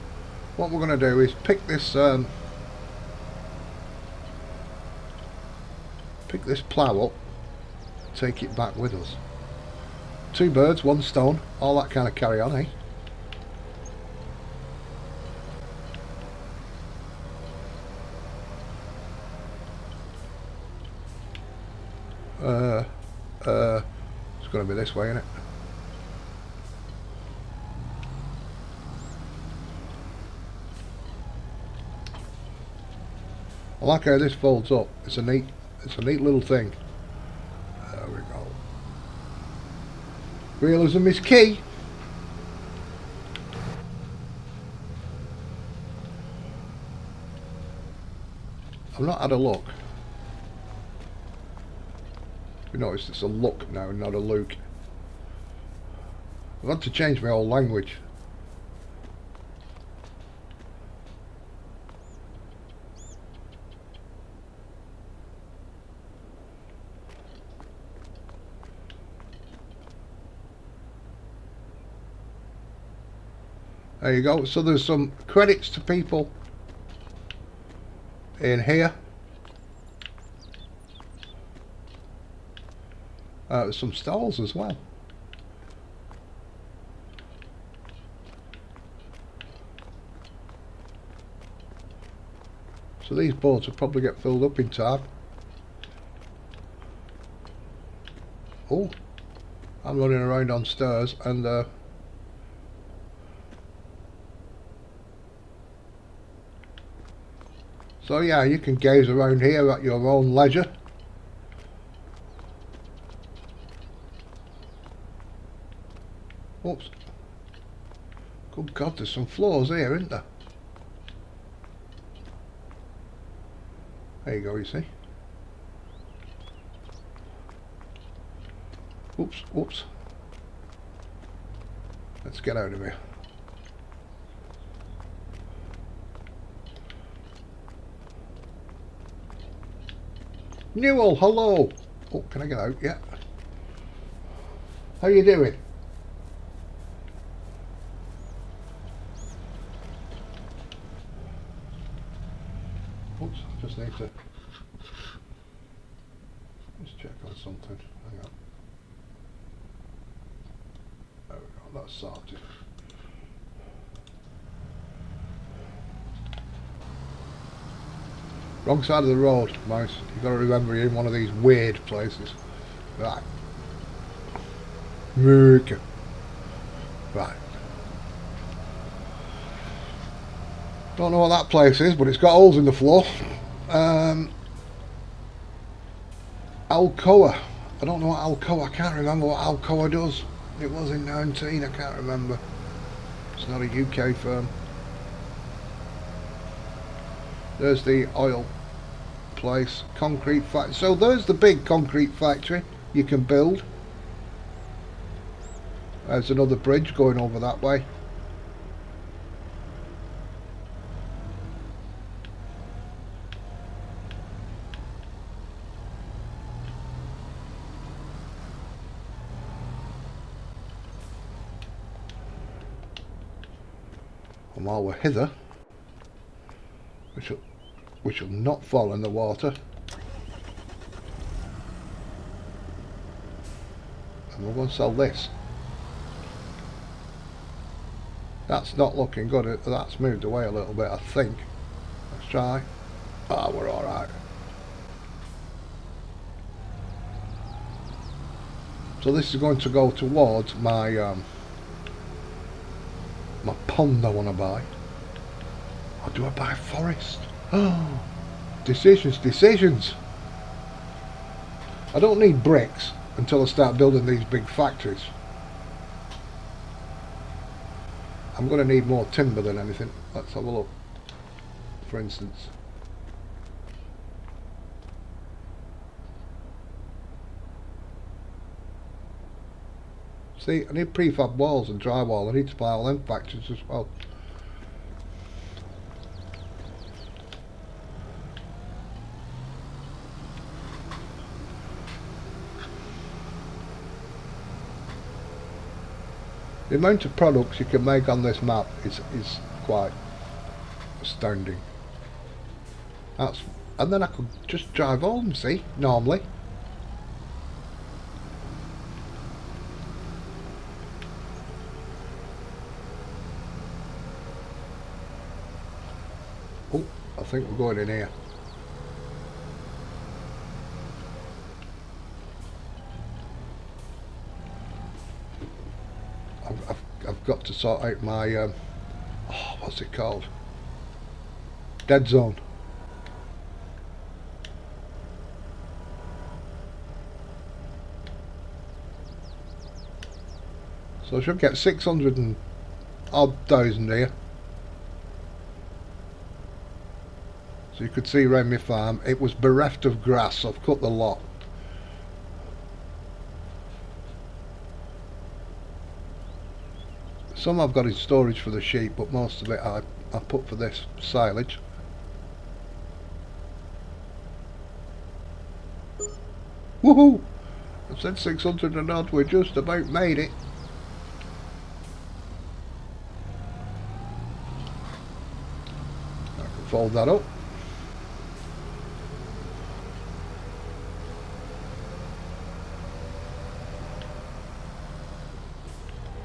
What we're going to do is pick this plough up, take it back with us. 2 birds, 1 stone, all that kind of carry on, eh? It's going to be this way, isn't it? I like how this folds up. It's a neat little thing. There we go. Realism is key. I've not had a look. You notice it's a look now, not a Luke. I've had to change my whole language. There you go. So there's some credits to people in here. There's some stalls as well. So these boards will probably get filled up in time. Oh, I'm running around on stairs and so yeah, you can gaze around here at your own leisure. Oops. Good God, there's some floors here, isn't there? There you go, you see. Oops, whoops. Let's get out of here. Newell, hello. Oh, can I get out? Yeah. How you doing? Oops, I just need to just check on something. Hang on. There we go, that's sorted. Wrong side of the road, Mouse. You've got to remember you're in one of these weird places. Right. Right. Don't know what that place is, but it's got holes in the floor. Alcoa. I don't know what Alcoa. I can't remember what Alcoa does. It was in 19. I can't remember. It's not a UK firm. There's the oil place, concrete factory. So there's the big concrete factory you can build. There's another bridge going over that way. And while we're hither, we shall not fall in the water. And we're going to sell this. That's not looking good. That's moved away a little bit, I think. Let's try. Ah, we're alright. So this is going to go towards my my pond I want to buy. Or do I buy forest? Oh, decisions. I don't need bricks until I start building these big factories. I'm going to need more timber than anything. Let's have a look. For instance. See, I need prefab walls and drywall. I need to buy all them factories as well. The amount of products you can make on this map is quite astounding. And then I could just drive home, see, normally. Oh, I think we're going in here. I've got to sort out my oh, what's it called? Dead zone. So I should get 600 and odd thousand here. So you could see around my farm, it was bereft of grass, so I've cut the lot. Some I've got in storage for the sheep, but most of it I put for this silage. Woohoo! I said 600 and odd, we just about made it. I can fold that up.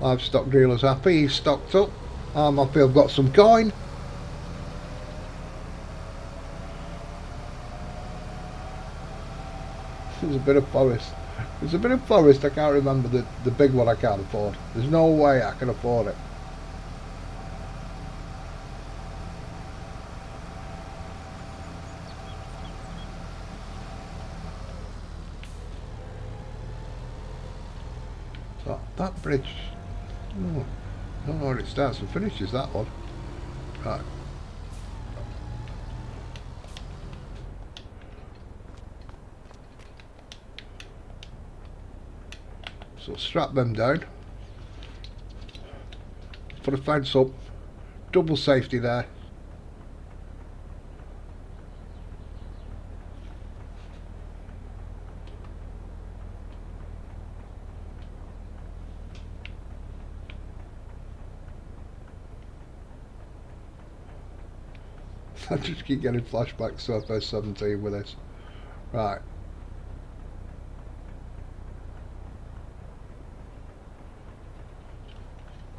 Livestock dealer's happy, he's stocked up. I'm happy I've got some coin. There's a bit of forest. There's a bit of forest, I can't remember the big one I can't afford. There's no way I can afford it. So that bridge, oh, I don't know where it starts and finishes, that one. Right. So strap them down, put a fence up, double safety there. I just keep getting flashbacks to FS17 with this. Right.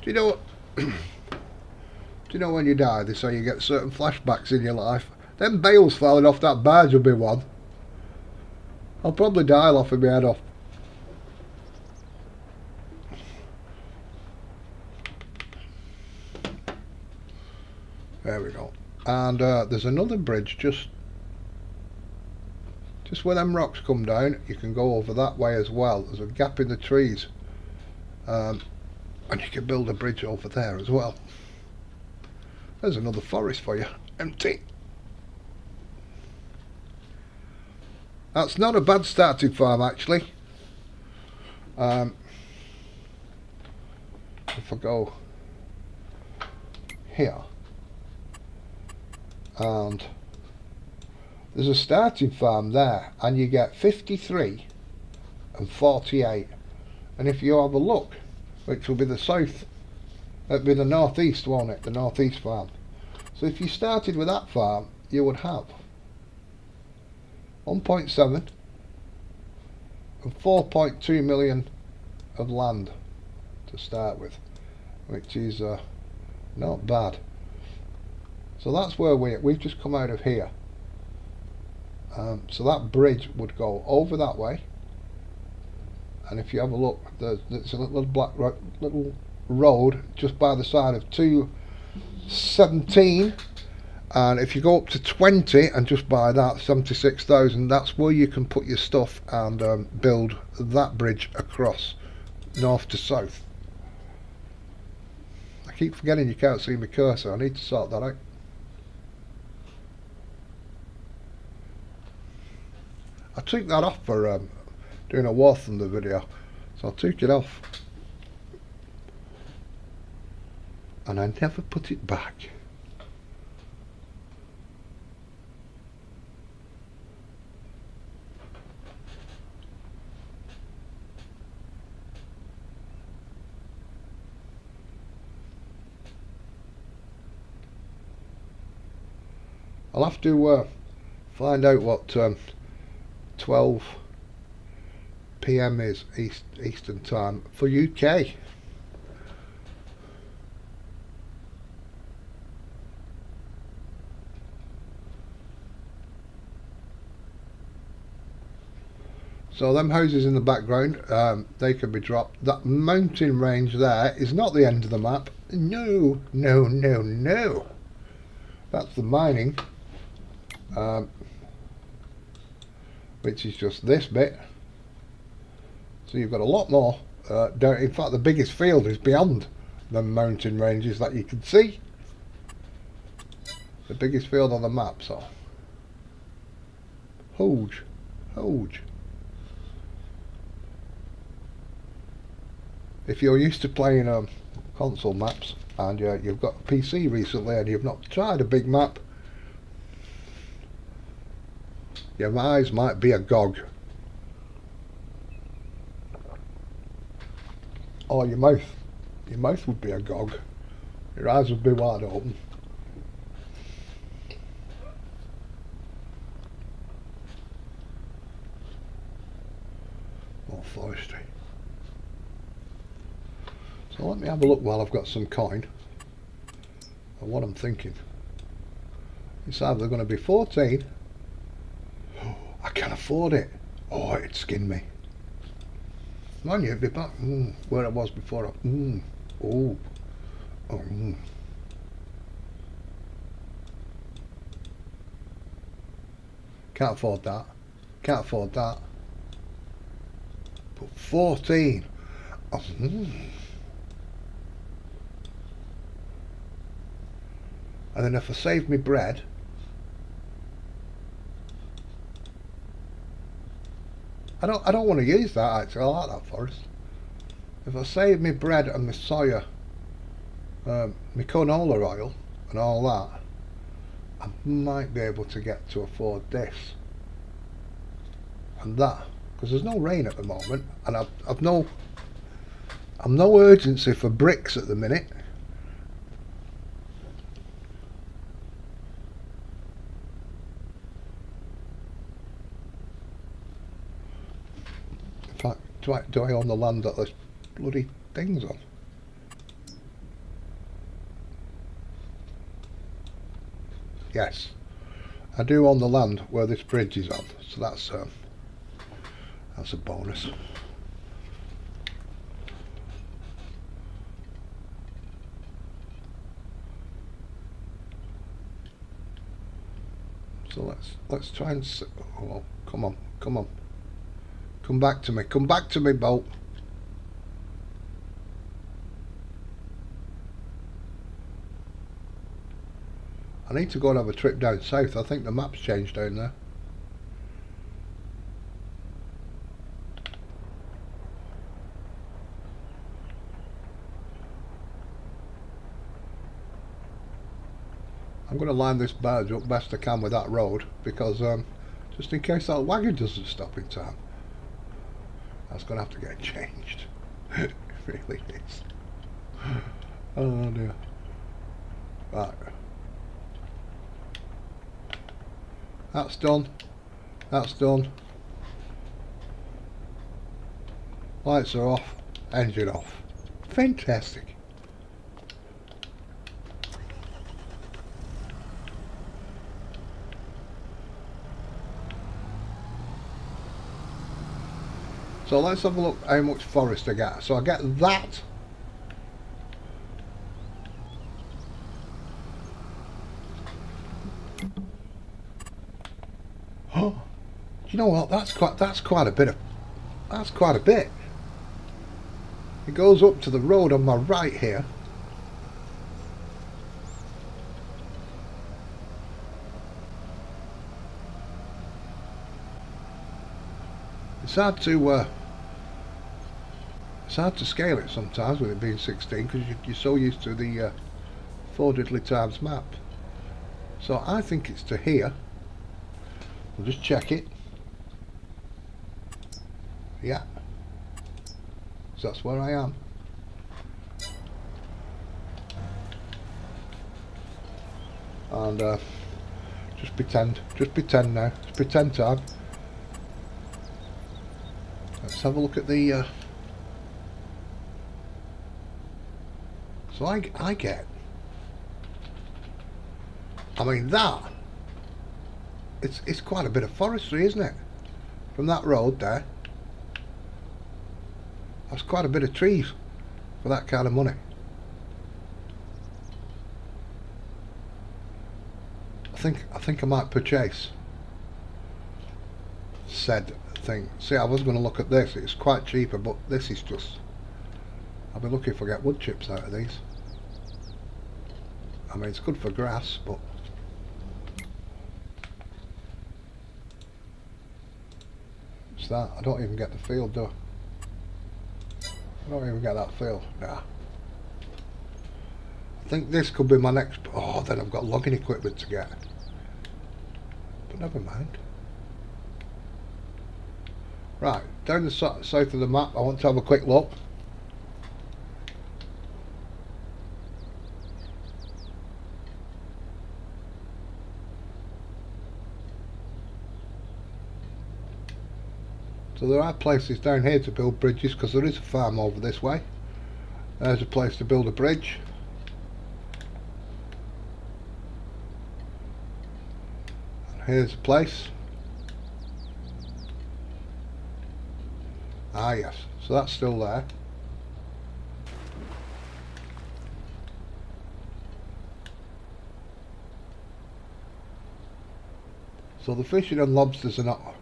Do you know what? Do you know when you die, they say you get certain flashbacks in your life? Them bales falling off that barge will be one. I'll probably die laughing my head off. There we go. And there's another bridge just where them rocks come down. You can go over that way as well. There's a gap in the trees. And you can build a bridge over there as well. There's another forest for you. Empty. That's not a bad starting farm actually. If I go here, and there's a starting farm there, and you get 53 and 48, and if you have a look, which will be the south It'd be the northeast, won't it? The northeast farm. So if you started with that farm, you would have 1.7 and 4.2 million of land to start with, which is not bad. So that's where we've just come out of here. So that bridge would go over that way, and if you have a look, there's a little black little road just by the side of 217, and if you go up to 20 and just by that 76,000, that's where you can put your stuff and build that bridge across north to south. I keep forgetting you can't see my cursor. I need to sort that out. I took that off for doing a War Thunder video, so I took it off and I never put it back. I'll have to find out what 12 PM is Eastern time for UK. So them houses in the background, they can be dropped. That mountain range there is not the end of the map. No, no, no, no. That's the mining, which is just this bit. So you've got a lot more down. In fact, the biggest field is beyond the mountain ranges that you can see. The biggest field on the map, so huge, huge. If you're used to playing console maps and you've got a PC recently and you've not tried a big map, your eyes might be agog. Or your mouth would be agog. Your eyes would be wide open. More forestry. So let me have a look while I've got some coin and what I'm thinking. It's either going to be 14. I can't afford it. Oh, it'd skin me. Mind you, it'd be back where I was before. Can't afford that. Can't afford that. But 14. And then if I save me bread, I don't want to use that actually. I like that forest. If I save me bread and my soya, my canola oil and all that, I might be able to get to afford this and that, because there's no rain at the moment, and I've no urgency for bricks at the minute. Do I own the land that this bloody thing's on? Yes, I do own the land where this bridge is on, so that's a bonus. So let's try and oh, come on. Come back to me, boat. I need to go and have a trip down south. I think the map's changed down there. I'm going to line this barge up best I can with that road, because just in case that wagon doesn't stop in time. That's going to have to get changed. It really is. Oh dear. Right. That's done. That's done. Lights are off. Engine off. Fantastic. So let's have a look how much forest I get. So I get that. Oh, you know what? That's quite a bit of. That's quite a bit. It goes up to the road on my right here. It's hard to scale it sometimes with it being 16 because you're so used to the 4 diddly times map. So I think it's to here. We'll just check it. Yeah. So that's where I am. And just pretend now. It's pretend time. Let's have a look at the. So I get. I mean that. It's quite a bit of forestry, isn't it? From that road there. That's quite a bit of trees for that kind of money. I think I might purchase said thing. See, I was going to look at this. It's quite cheaper, but this is just. I'll be lucky if I get wood chips out of these. I mean, it's good for grass, but. It's that. I don't even get the field, do I don't even get that field. Nah. I think this could be my next. Oh, then I've got logging equipment to get. But never mind. Right, down the south of the map, I want to have a quick look. So there are places down here to build bridges because there is a farm over this way. There's a place to build a bridge. And here's a place. Ah yes, so that's still there. So the fishing and lobsters are not.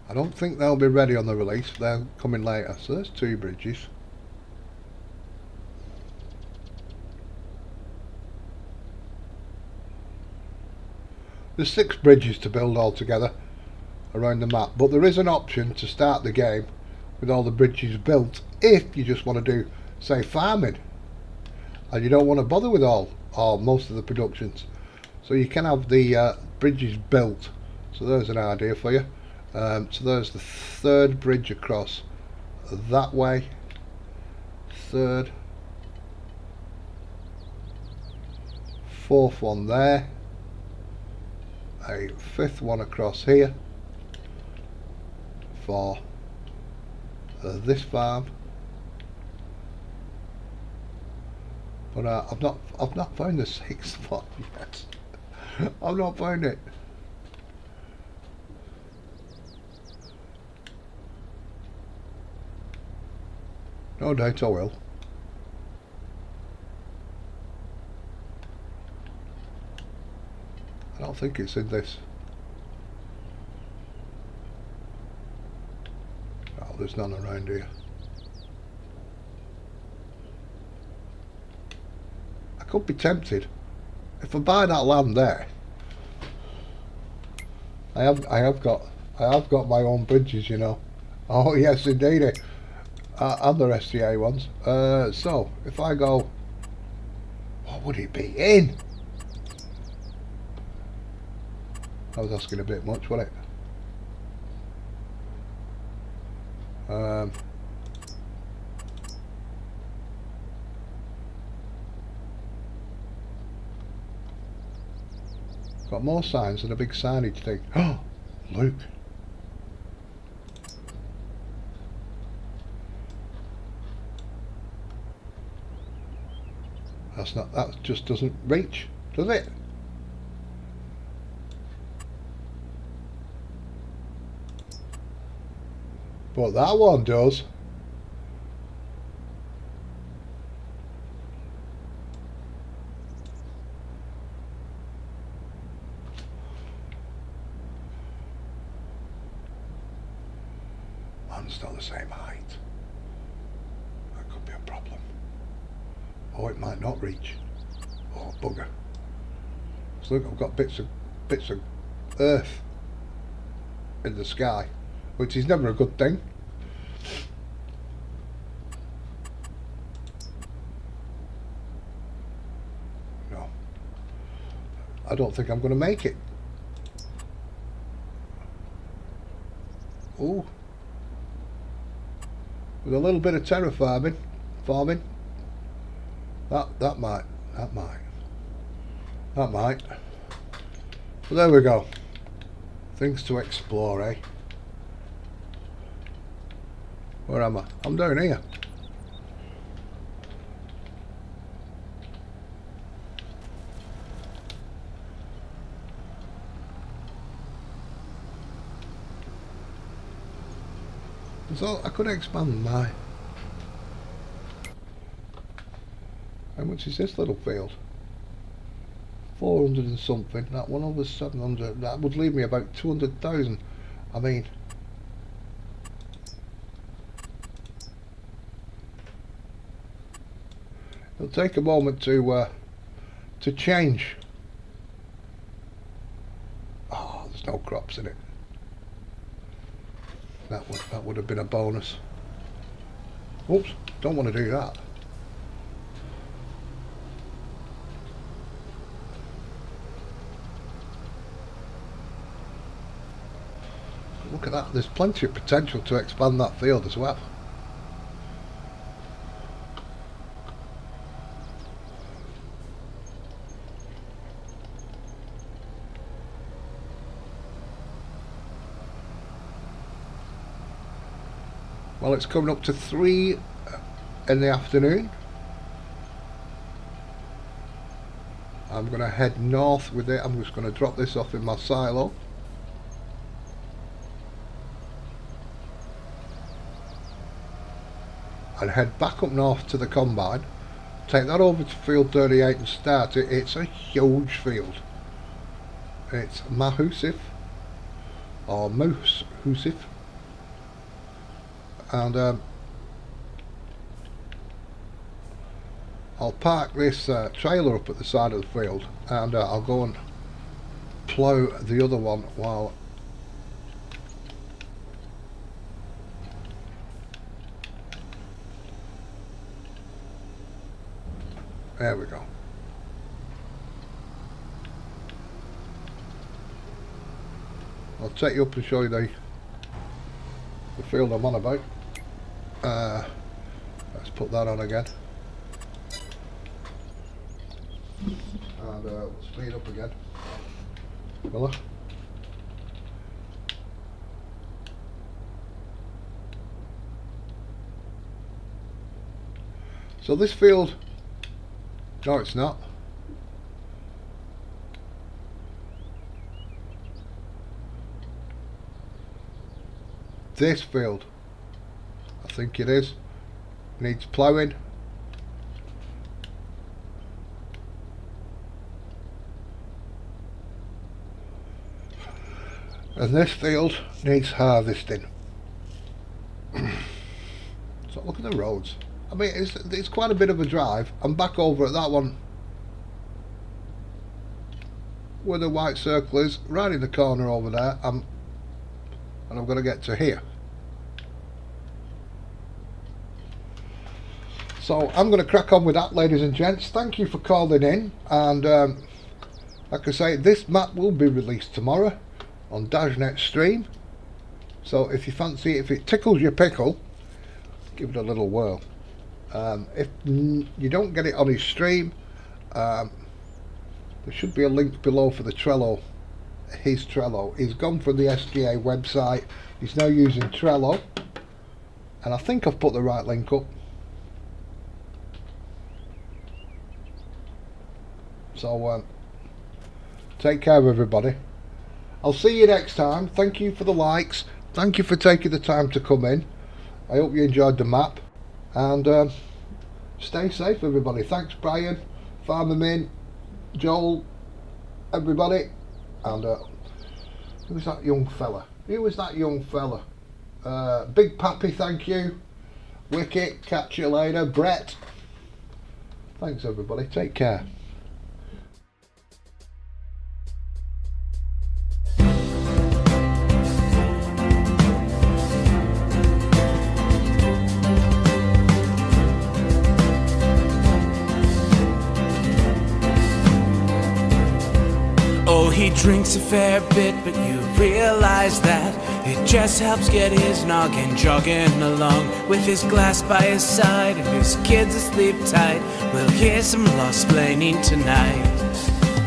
I don't think they'll be ready on the release. They're coming later. So there's 2 bridges. There's 6 bridges to build altogether around the map, but there is an option to start the game with all the bridges built if you just want to do, say, farming and you don't want to bother with all or most of the productions. So you can have the bridges built. So there's an idea for you. So there's the 3rd bridge across that way. 3rd, 4th one there. A 5th one across here for this farm. But I've not found the 6th one yet. I've not found it. No doubt I will. I don't think it's in this. Oh, there's none around here. I could be tempted. If I buy that land there, I have got my own bridges, you know. Oh yes, indeed. Other STA ones. So if I go, what would it be in? I was asking a bit much, wasn't it? Got more signs than a big signage thing. Oh, look. That's not, that just doesn't reach, does it? But that one does. Mine's not the same height. That could be a problem. Oh, it might not reach. Oh, bugger. So look, I've got bits of earth in the sky, which is never a good thing. No. I don't think I'm going to make it. Ooh. With a little bit of terra farming, that might. Well, there we go. Things to explore, eh? Where am I? I'm down here. So I could expand my... How much is this little field? 400 and something. That one over 700. That would leave me about 200,000. I mean... It'll take a moment to change. Oh, there's no crops in it. That would have been a bonus. Oops, don't want to do that. Look at that, there's plenty of potential to expand that field as well. Well, it's coming up to 3 in the afternoon. I'm going to head north with it. I'm just going to drop this off in my silo. And head back up north to the combine. Take that over to field 38 and start it. It's a huge field. It's Mahusif or Mohusif. And I'll park this trailer up at the side of the field, and I'll go and plough the other one while there we go. I'll take you up and show you the field I'm on about. Let's put that on again, and we'll speed up again. Miller. So this field, no it's not. This field, I think it is, needs ploughing. And this field needs harvesting. So look at the roads. I mean, it's quite a bit of a drive. I'm back over at that one where the white circle is, right in the corner over there. And I'm going to get to here. So I'm going to crack on with that, ladies and gents. Thank you for calling in, and like I say, this map will be released tomorrow on Dagnet stream. So if you fancy, if it tickles your pickle, give it a little whirl. If you don't get it on his stream, There should be a link below for the Trello. His Trello. He's gone from the SGA website. He's now using Trello. And I think I've put the right link up. So, take care everybody. I'll see you next time. Thank you for the likes. Thank you for taking the time to come in. I hope you enjoyed the map. And stay safe everybody. Thanks Brian, Farmer Min, Joel, everybody. And who was that young fella? Who was that young fella? Big Pappy, thank you. Wicket, catch you later. Brett. Thanks everybody. Take care. Oh, he drinks a fair bit, but you realize that it just helps get his noggin jogging along. With his glass by his side and his kids asleep tight, we'll hear some lost-plaining tonight.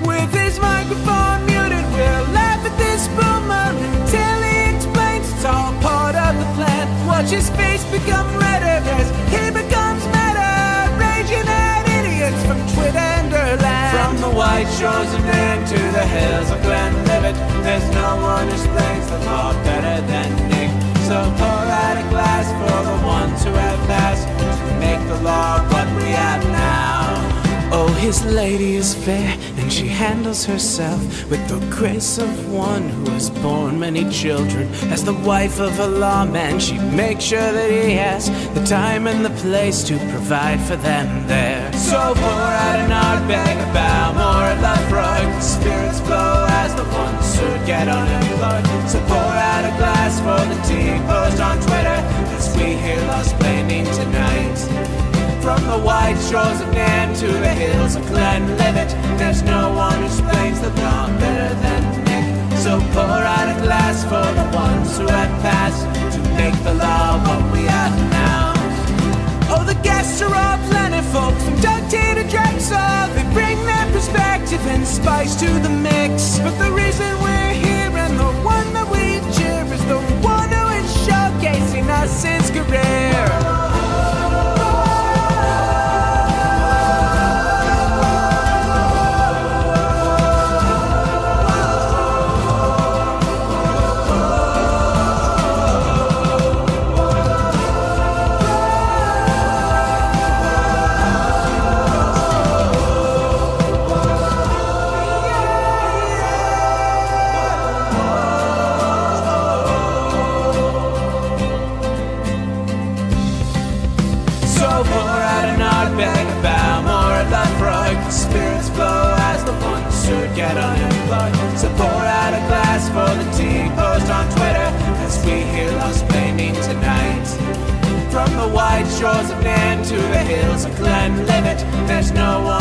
With his microphone muted, we'll laugh at this boomer until he explains it's all part of the plan. Watch his face become redder as he becomes meta, raging at idiots from Twitterland. From the white shores of MINN to the hills of Glenlivet, there's no one who explains the law better than Nick. So pour out a glass for the ones who have passed to make the law what we have now. Oh, his lady is fair, and she handles herself with the grace of one who has borne many children. As the wife of a lawman, she makes sure that he has the time and the place to provide for them there. So pour out an ardbeg, a bow, more of Lafroig. The spirits flow as the ones who get unemployed. So pour out a glass for the tea post on Twitter as we hear lost-plaining tonight. From the white shores of MINN to the hills of Glenlivet, there's no one who explains the law better than Nick. So pour out a glass for the ones who have passed to make the law what we have now. Oh, the guests are all plentiful, from Doug T to Drexel. They bring their perspective and spice to the mix. But the reason we're here and the one that we cheer is the one who is showcasing us his career. Spirits flow as the ones who get unemployed. So pour out a glass for the tea post on Twitter as we hear lost-plaining tonight. From the white shores of MINN to the hills of Glenlivet, there's no one